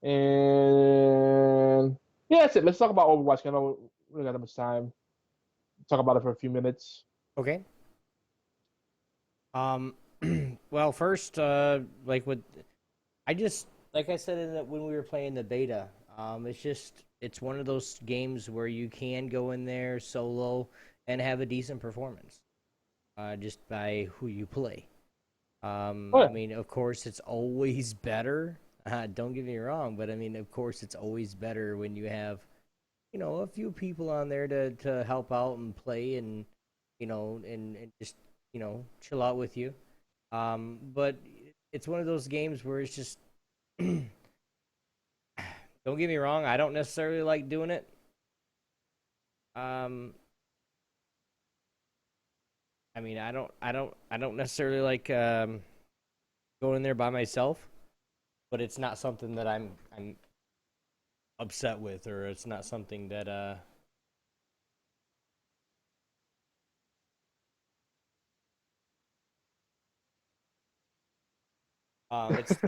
And yeah, that's it. Let's talk about Overwatch. I know we don't got that much time. Talk about it for a few minutes.
Okay. Well, first, like with, I just like I said when we were playing the beta, it's one of those games where you can go in there solo and have a decent performance, just by who you play.
Oh, yeah.
I mean, of course, it's always better. Don't get me wrong, but I mean, of course, it's always better when you have, a few people on there to help out and play and, and just, chill out with you. But it's one of those games where it's just, don't get me wrong, I don't necessarily like doing it. I mean, I don't necessarily like going in there by myself, but it's not something that I'm upset with, or it's not something that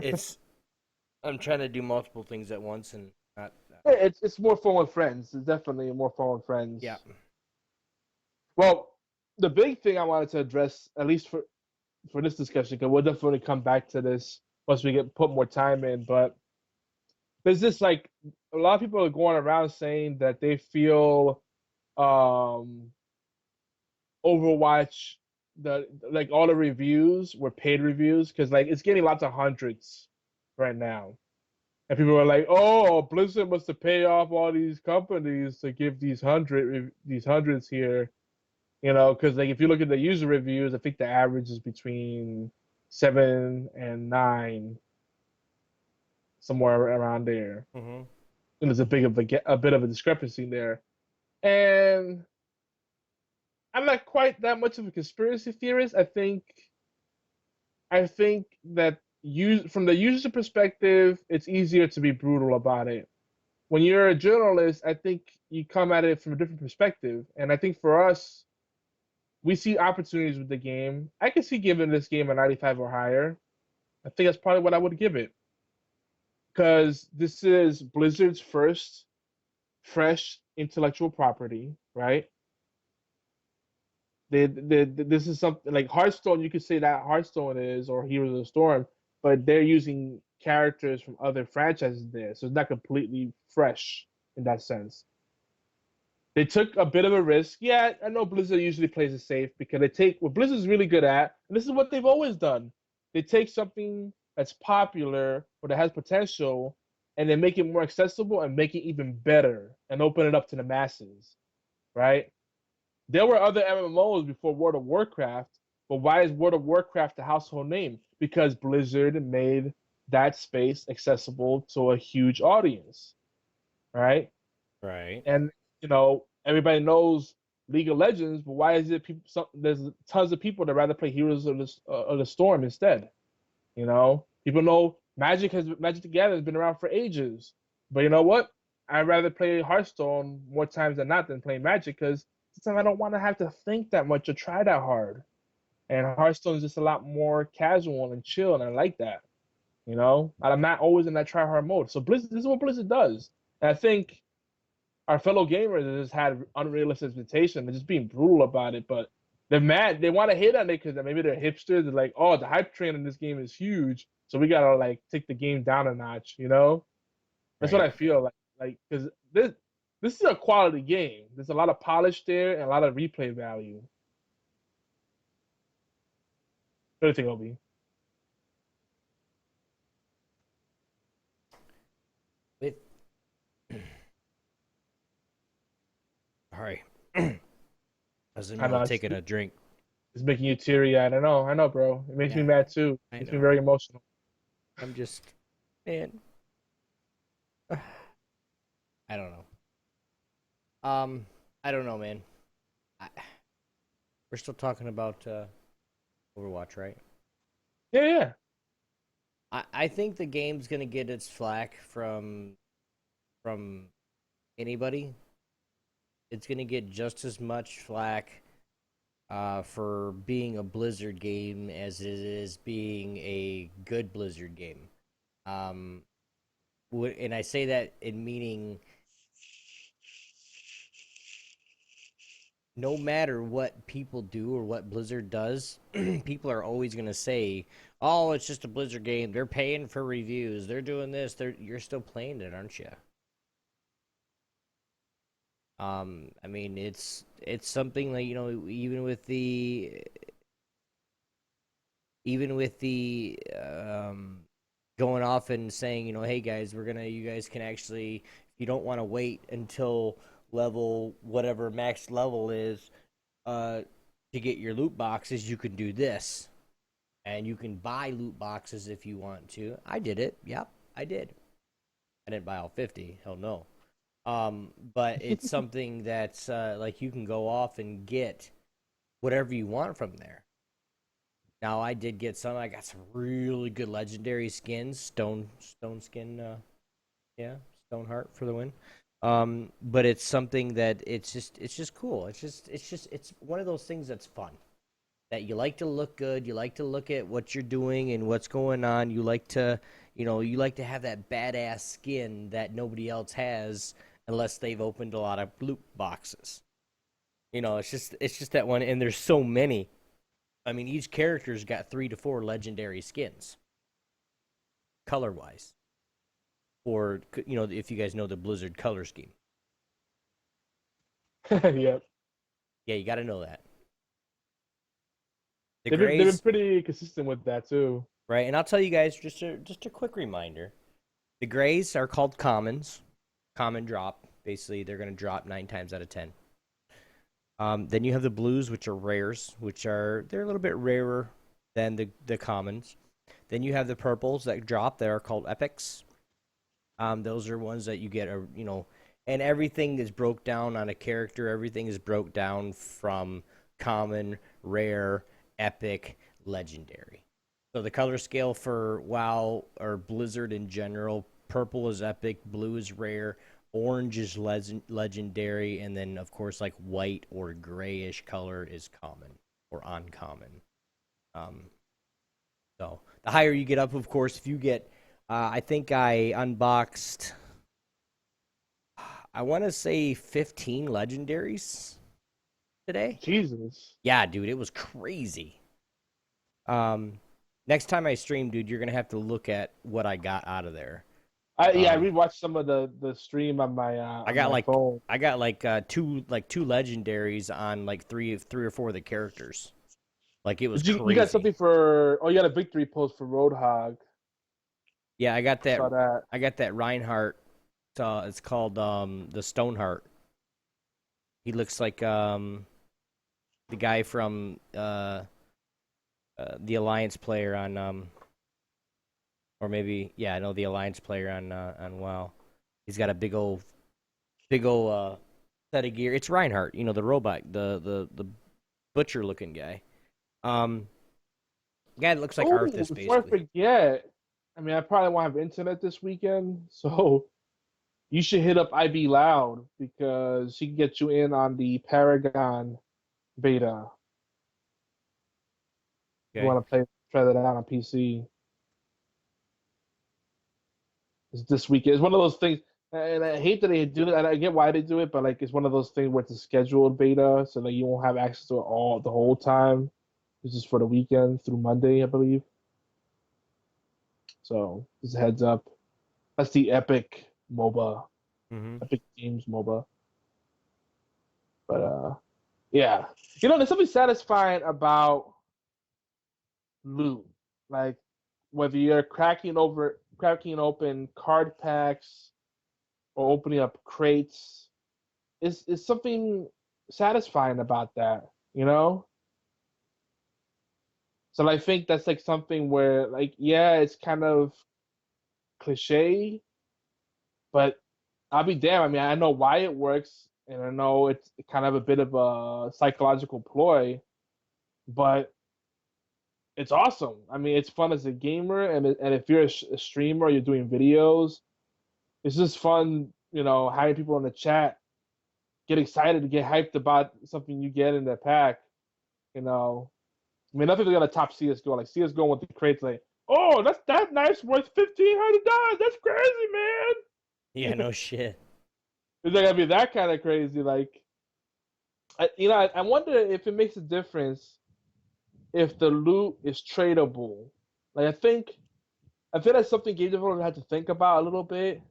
it's I'm trying to do multiple things at once and not.
It's more fun with friends. It's definitely more fun with friends.
Yeah.
Well, the big thing I wanted to address, at least for this discussion, because we'll definitely come back to this once we put more time in. But there's this like a lot of people are going around saying that they feel um, Overwatch the like all the reviews were paid reviews because like it's getting lots of hundreds right now. And people are like, "Oh, Blizzard must have paid off all these companies to give these hundreds here." Because like if you look at the user reviews, I think the average is between 7 and 9, somewhere around there.
Mm-hmm.
And there's a bit of a discrepancy there. And I'm not quite that much of a conspiracy theorist. I think that from the user perspective, it's easier to be brutal about it. When you're a journalist, I think you come at it from a different perspective. And I think for us, we see opportunities with the game. I can see giving this game a 95 or higher. I think that's probably what I would give it. Because this is Blizzard's first fresh intellectual property, right? This is something like Hearthstone. You could say that Hearthstone is, or Heroes of the Storm, but they're using characters from other franchises there, so it's not completely fresh in that sense. They took a bit of a risk. Yeah, I know Blizzard usually plays it safe because they take what Blizzard's really good at, and this is what they've always done. They take something that's popular or that has potential, and then make it more accessible and make it even better and open it up to the masses, right? There were other MMOs before World of Warcraft, but why is World of Warcraft a household name? Because Blizzard made that space accessible to a huge audience, right?
Right.
And everybody knows League of Legends, but why is it there's tons of people that rather play Heroes of the Storm instead? People know Magic the Gathering has been around for ages, but you know what? I'd rather play Hearthstone more times than not than play Magic because sometimes I don't want to have to think that much or try that hard. And Hearthstone is just a lot more casual and chill, and I like that. And I'm not always in that try hard mode. So Blizzard, this is what Blizzard does. And I think our fellow gamers have just had unrealistic expectations and just being brutal about it. But they're mad. They want to hate on it because maybe they're hipsters. They're like, oh, the hype train in this game is huge, so we gotta like take the game down a notch. You know, that's what
Right.
I feel like. Like because this is a quality game. There's a lot of polish there and a lot of replay value. What do you think, Obi?
With Sorry. I was in the
I
middle
know
of taking a drink.
it's making you teary eyed. I know, bro. It makes me
Yeah,
mad too.
I
It makes me
know.
very emotional.
I'm just, man. I don't know. I don't know, man. I, we're still talking about Overwatch, right?
Yeah, yeah.
I think the game's gonna get its flack from anybody. It's gonna get just as much flack for being a Blizzard game as it is being a good Blizzard game. Um, and I say that in meaning no matter what people do or what Blizzard does, people are always going to say, "Oh, it's just a Blizzard game. They're paying for reviews. They're doing this. You're still playing it, aren't you?" I mean, it's something like even with the going off and saying, hey guys, you guys can actually, if you don't want to wait until level whatever max level is, to get your loot boxes, you can do this, and you can buy loot boxes if you want to. I did it. Yep, I did. I didn't buy all 50. Hell no. But it's something that's like you can go off and get whatever you want from there. Now I did get some. I got some really good legendary skins. Stone skin. Yeah, Stoneheart for the win. But it's something that it's just cool. It's one of those things that's fun. That you like to look good. You like to look at what you're doing and what's going on. You like to have that badass skin that nobody else has unless they've opened a lot of loot boxes. It's just that one, and there's so many. I mean, each character's got 3 to 4 legendary skins, color wise. Or if you guys know the Blizzard color scheme.
Yep.
Yeah, you got to know that. The
They've been
grays,
pretty consistent with that too.
right? And I'll tell you guys just a quick reminder. The grays are called commons, common drop. Basically, they're going to drop 9 times out of 10. Then you have the blues, which are rares, they're a little bit rarer than the commons. Then you have the purples that drop that are called epics. Those are ones that you get and everything is broke down on a character. Everything is broke down from common, rare, epic, legendary. So the color scale for WoW or Blizzard in general, purple is epic, blue is rare, orange is legendary, and then of course like white or grayish color is common or uncommon. So the higher you get up, of course, if you get, I think I unboxed, I want to say 15 legendaries today.
Jesus.
Yeah, dude, it was crazy. Next time I stream, dude, you're gonna have to look at what I got out of there.
I
Um,
rewatched some of the stream on my
I got
phone.
two legendaries on like three or four of the characters. Like it was
You got
crazy.
something for? Oh, you got a victory post for Roadhog.
Yeah, I got
I
that.
saw that.
I got that Reinhardt. It's called the Stoneheart. He looks like the guy from the Alliance player on or maybe yeah, I know the Alliance player on WoW. He's got a big old set of gear. It's Reinhardt, the robot, the butcher looking guy. Guy that looks like
Oh,
Arthas
before I
basically.
forget, I mean, I probably won't have internet this weekend, so you should hit up IB Loud because she can get you in on the Paragon beta. If you
Okay.
want to try that out on PC. It's this weekend. It's one of those things. And I hate that they do it. And I get why they do it, but like it's one of those things where it's a scheduled beta, so that you won't have access to it all the whole time. It's just for the weekend through Monday, I believe. So just a heads up. That's the Epic MOBA,
Mm-hmm.
Epic Games MOBA. But yeah, there's something satisfying about loot. Like whether you're cracking open card packs or opening up crates, is something satisfying about that, you know? So I think that's like something where like yeah, it's kind of cliche, but I'll be damned. I mean, I know why it works, and I know it's kind of a bit of a psychological ploy, but it's awesome. I mean, it's fun as a gamer, and if you're a streamer, you're doing videos, it's just fun, having people in the chat get excited to get hyped about something you get in the pack. You know, I mean, nothing's gonna top CS:GO. Like CS:GO with the crates, like, oh, that knife's worth $1,500. That's crazy,
Yeah,
man.
no shit.
It's not gonna be that kind of crazy. Like, I wonder if it makes a difference if the loot is tradable. Like, I feel that's something game developers have to think about a little bit.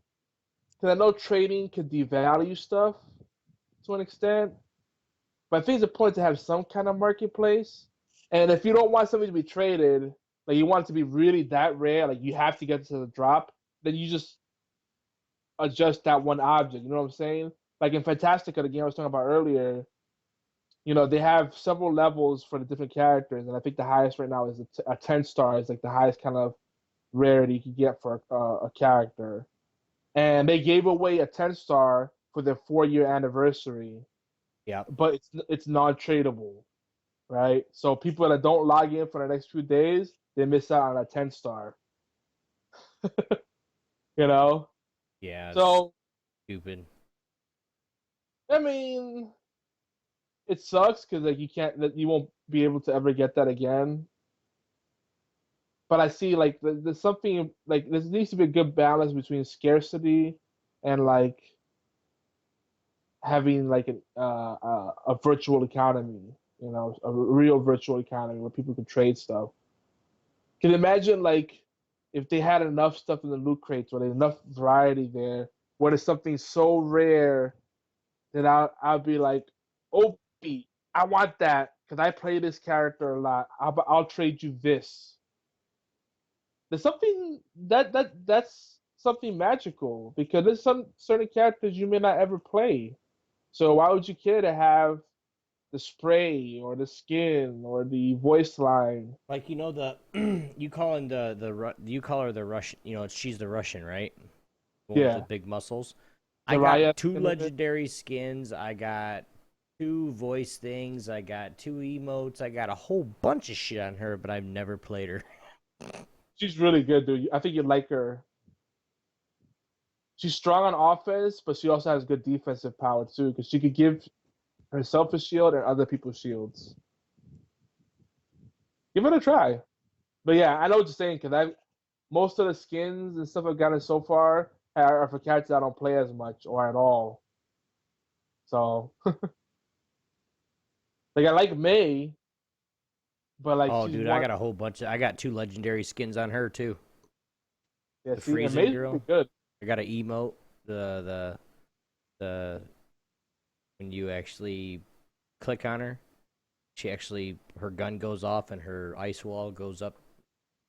Because I know trading could devalue stuff to an extent, but I think it's important to have some kind of marketplace. And if you don't want something to be traded, like you want it to be really that rare, like you have to get to the drop, then you just adjust that one object. You know what I'm saying? Like in Fantastica, the game I was talking about earlier, they have several levels for the different characters, and I think the highest right now is a 10 star. Is like the highest kind of rarity you can get for a character. And they gave away a 10 star for their 4-year anniversary,
Yep.
but it's non-tradable, right? So people that don't log in for the next few days, they miss out on a 10 star. you know?
Yeah, it's
So,
stupid.
I mean, it sucks because like you won't be able to ever get that again. But I see like there's something like there needs to be a good balance between scarcity and like having like a virtual economy, a real virtual economy where people can trade stuff. Can you imagine like if they had enough stuff in the loot crates or enough variety there, where there's something so rare that I'll be like, Opie, I want that because I play this character a lot. I'll trade you this. There's something that's something magical because there's some certain characters you may not ever play. So why would you care to have the spray or the skin or the voice line?
Like the you call him you call her the Russian. She's the Russian, right? The one with the
Yeah,
big muscles. I
the
got
Riot
two
skin of it.
legendary skins. I got two voice things. I got two emotes. I got a whole bunch of shit on her, but I've never played her.
She's really good, dude. I think you like her. She's strong on offense, but she also has good defensive power too, because she could give herself a shield and other people's shields. Give it a try. But yeah, I know what you're saying because I most of the skins and stuff I've gotten so far are for characters I don't play as much or at all. So like I like May, but like
Oh,
she's
dude, I
one.
got a whole bunch of. I got two legendary skins on her too.
Yeah,
The
see, and
freezing
May's pretty
girl.
good.
I got an emote. The when you actually click on her, her gun goes off and her ice wall goes up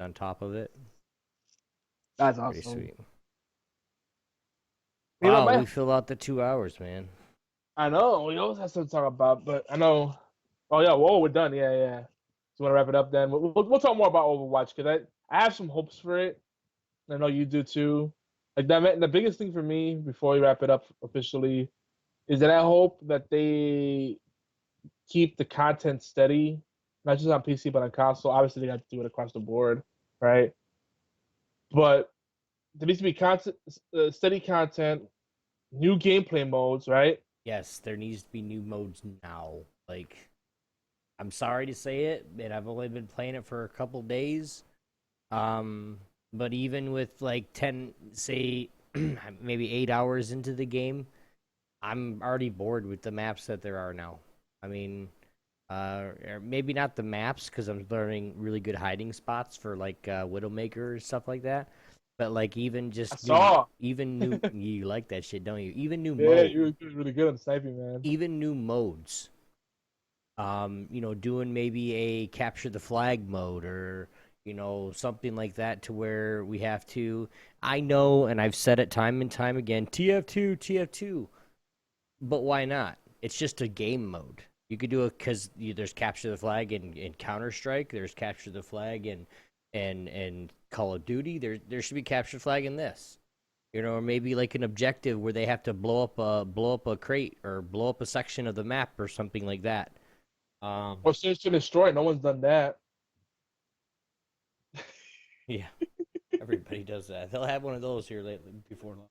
on top of it.
That's
Pretty
awesome.
sweet. Wow,
My
we fill out the 2 hours, man.
I know we always have something to talk about, but I know. Oh yeah, whoa, we're done. Yeah, yeah. So want to wrap it up then? We'll talk more about Overwatch because I have some hopes for it. I know you do too. Like that, the biggest thing for me before we wrap it up officially is that I hope that they keep the content steady, not just on PC but on console. Obviously, they have to do it across the board, right? But there needs to be steady content, new gameplay modes, right?
Yes, there needs to be new modes now. Like, I'm sorry to say it, and I've only been playing it for a couple days. But even with like 10, say, maybe 8 hours into the game, I'm already bored with the maps that there are now. I mean, or maybe not the maps because I'm learning really good hiding spots for like Widowmaker and stuff like that. But like even
I
just
saw.
even new you like that shit, don't you? Even new
Yeah,
mode,
he was really good on sniping, man.
even new modes. Doing maybe a capture the flag mode or something like that to where we have to. I know, and I've said it time and time again, TF2, TF2. But why not? It's just a game mode. You could do it because there's capture the flag in Counter Strike. There's capture the flag in Call of Duty. There should be capture the flag in this. Or maybe like an objective where they have to blow up a crate or blow up a section of the map or something like that.
Or search and destroy. No one's done that.
Yeah, everybody does that. They'll have one of those here lately before long.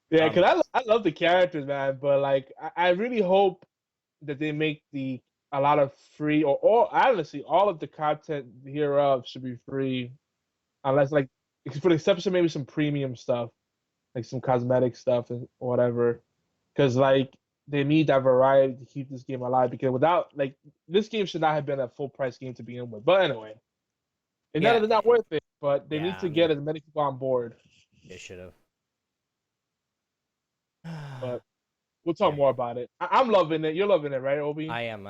Yeah, because I love the characters, man. But like, I really hope that they make a lot of free or all honestly all of the content hereof should be free, unless like for the exception maybe some premium stuff, like some cosmetic stuff and whatever. Because like they need that variety to keep this game alive. Because without like this game should not have been a full price game to begin with. But anyway,
Yeah,
it's not worth it. But they
yeah.
need to get as many people on board.
They should have.
But we'll talk more about it. I'm loving it. You're loving it, right, Obi?
I am.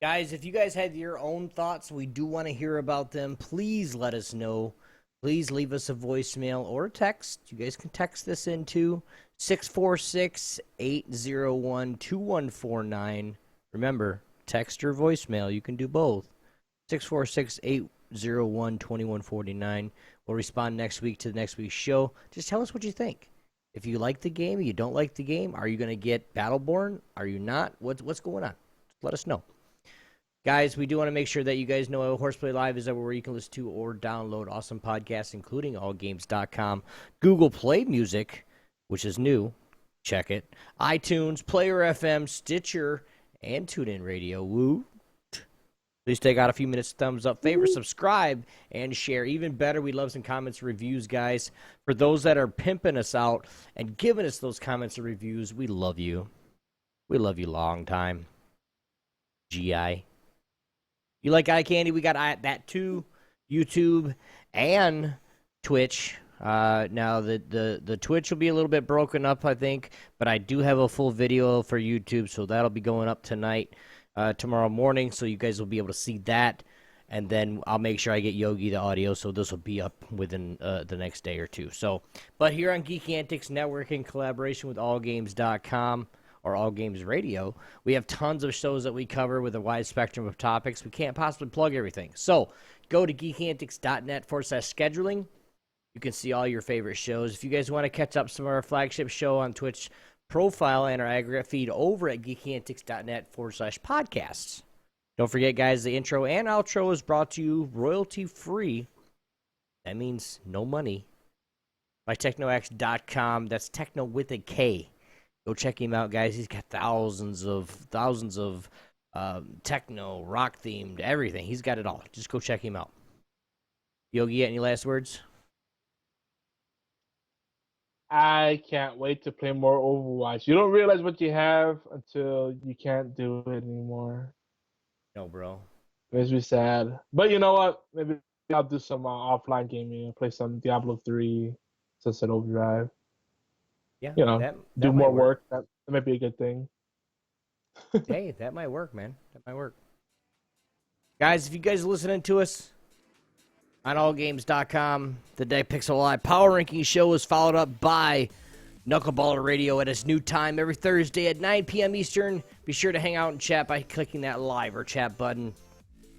Guys, if you guys had your own thoughts, we do want to hear about them. Please let us know. Please leave us a voicemail or a text. You guys can text this into 646-801-2149. Remember, text or voicemail. You can do both. 646-801-2149. We'll respond next week to the next week's show. Just tell us what you think. If you like the game, you don't like the game, are you going to get Battleborn? Are you not? What's going on? Let us know. Guys, we do want to make sure that you guys know HorsePLAY Live is everywhere you can listen to or download awesome podcasts, including allgames.com, Google Play Music, which is new. Check it. iTunes, Player FM, Stitcher, and TuneIn Radio. Woo. Please take out a few minutes, thumbs up, favorite, subscribe, and share. Even better, we love some comments and reviews, guys. For those that are pimping us out and giving us those comments and reviews, we love you. We love you long time. GI. You like eye candy? We got that too. YouTube and Twitch. Now the Twitch will be a little bit broken up, I think, but I do have a full video for YouTube, so that'll be going up tonight, tomorrow morning, so you guys will be able to see that, and then I'll make sure I get Yogi the audio, so this will be up within the next day or two. So, but here on Geek Antics Network in collaboration with AllGames.com. or All Games Radio, we have tons of shows that we cover with a wide spectrum of topics. We can't possibly plug everything. So go to geekantics.net/scheduling. You can see all your favorite shows. If you guys want to catch up some of our flagship show on Twitch profile and our aggregate feed over at geekantics.net/podcasts. Don't forget, guys, the intro and outro is brought to you royalty-free. That means no money. By technoax.com. That's techno with a K. Go check him out, guys. He's got thousands of techno, rock-themed, everything. He's got it all. Just go check him out. Yogi, any last words?
I can't wait to play more Overwatch. You don't realize what you have until you can't do it anymore.
No, bro.
Makes me sad. But you know what? Maybe I'll do some offline gaming. Play some Diablo 3, Sunset Overdrive.
Yeah,
that do more work. That might be a good thing.
Hey, that might work, man. That might work. Guys, if you guys are listening to us on allgames.com, the Day Pixel Live Power Ranking Show is followed up by Knuckleballer Radio at its new time every Thursday at 9 p.m. Eastern. Be sure to hang out and chat by clicking that live or chat button.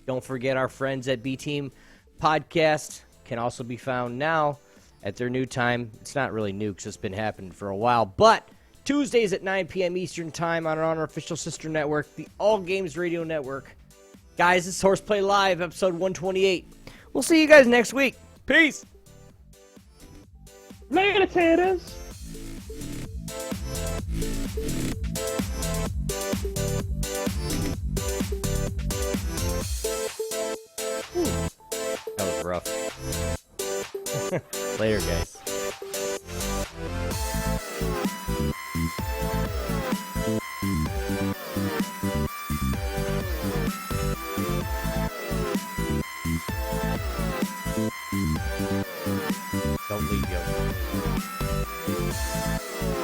Don't forget our friends at B-Team Podcast can also be found now at their new time. It's not really new because it's been happening for a while, but Tuesdays at 9 p.m. Eastern Time on our official sister network, the All Games Radio Network. Guys, this is HorsePLAY Live, episode 128. We'll see you guys next week. Peace.
Later, taters.
That was rough. Later, guys. Don't leave, yo.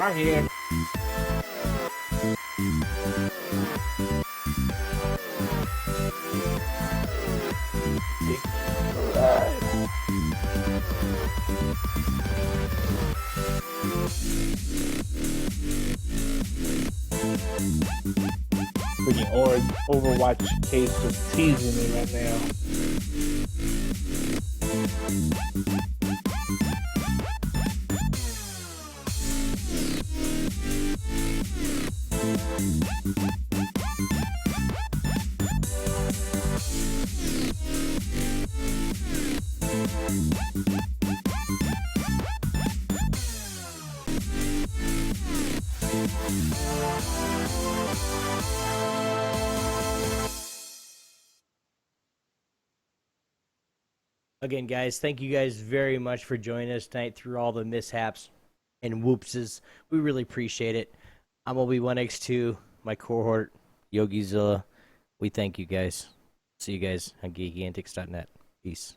I'm here. Freaking Overwatch case just teasing me right now.
Again, guys, thank you guys very much for joining us tonight through all the mishaps and whoopses. We really appreciate it. I'm Obi1X2, my cohort, YogiZilla. We thank you guys. See you guys on geekyantics.net. Peace.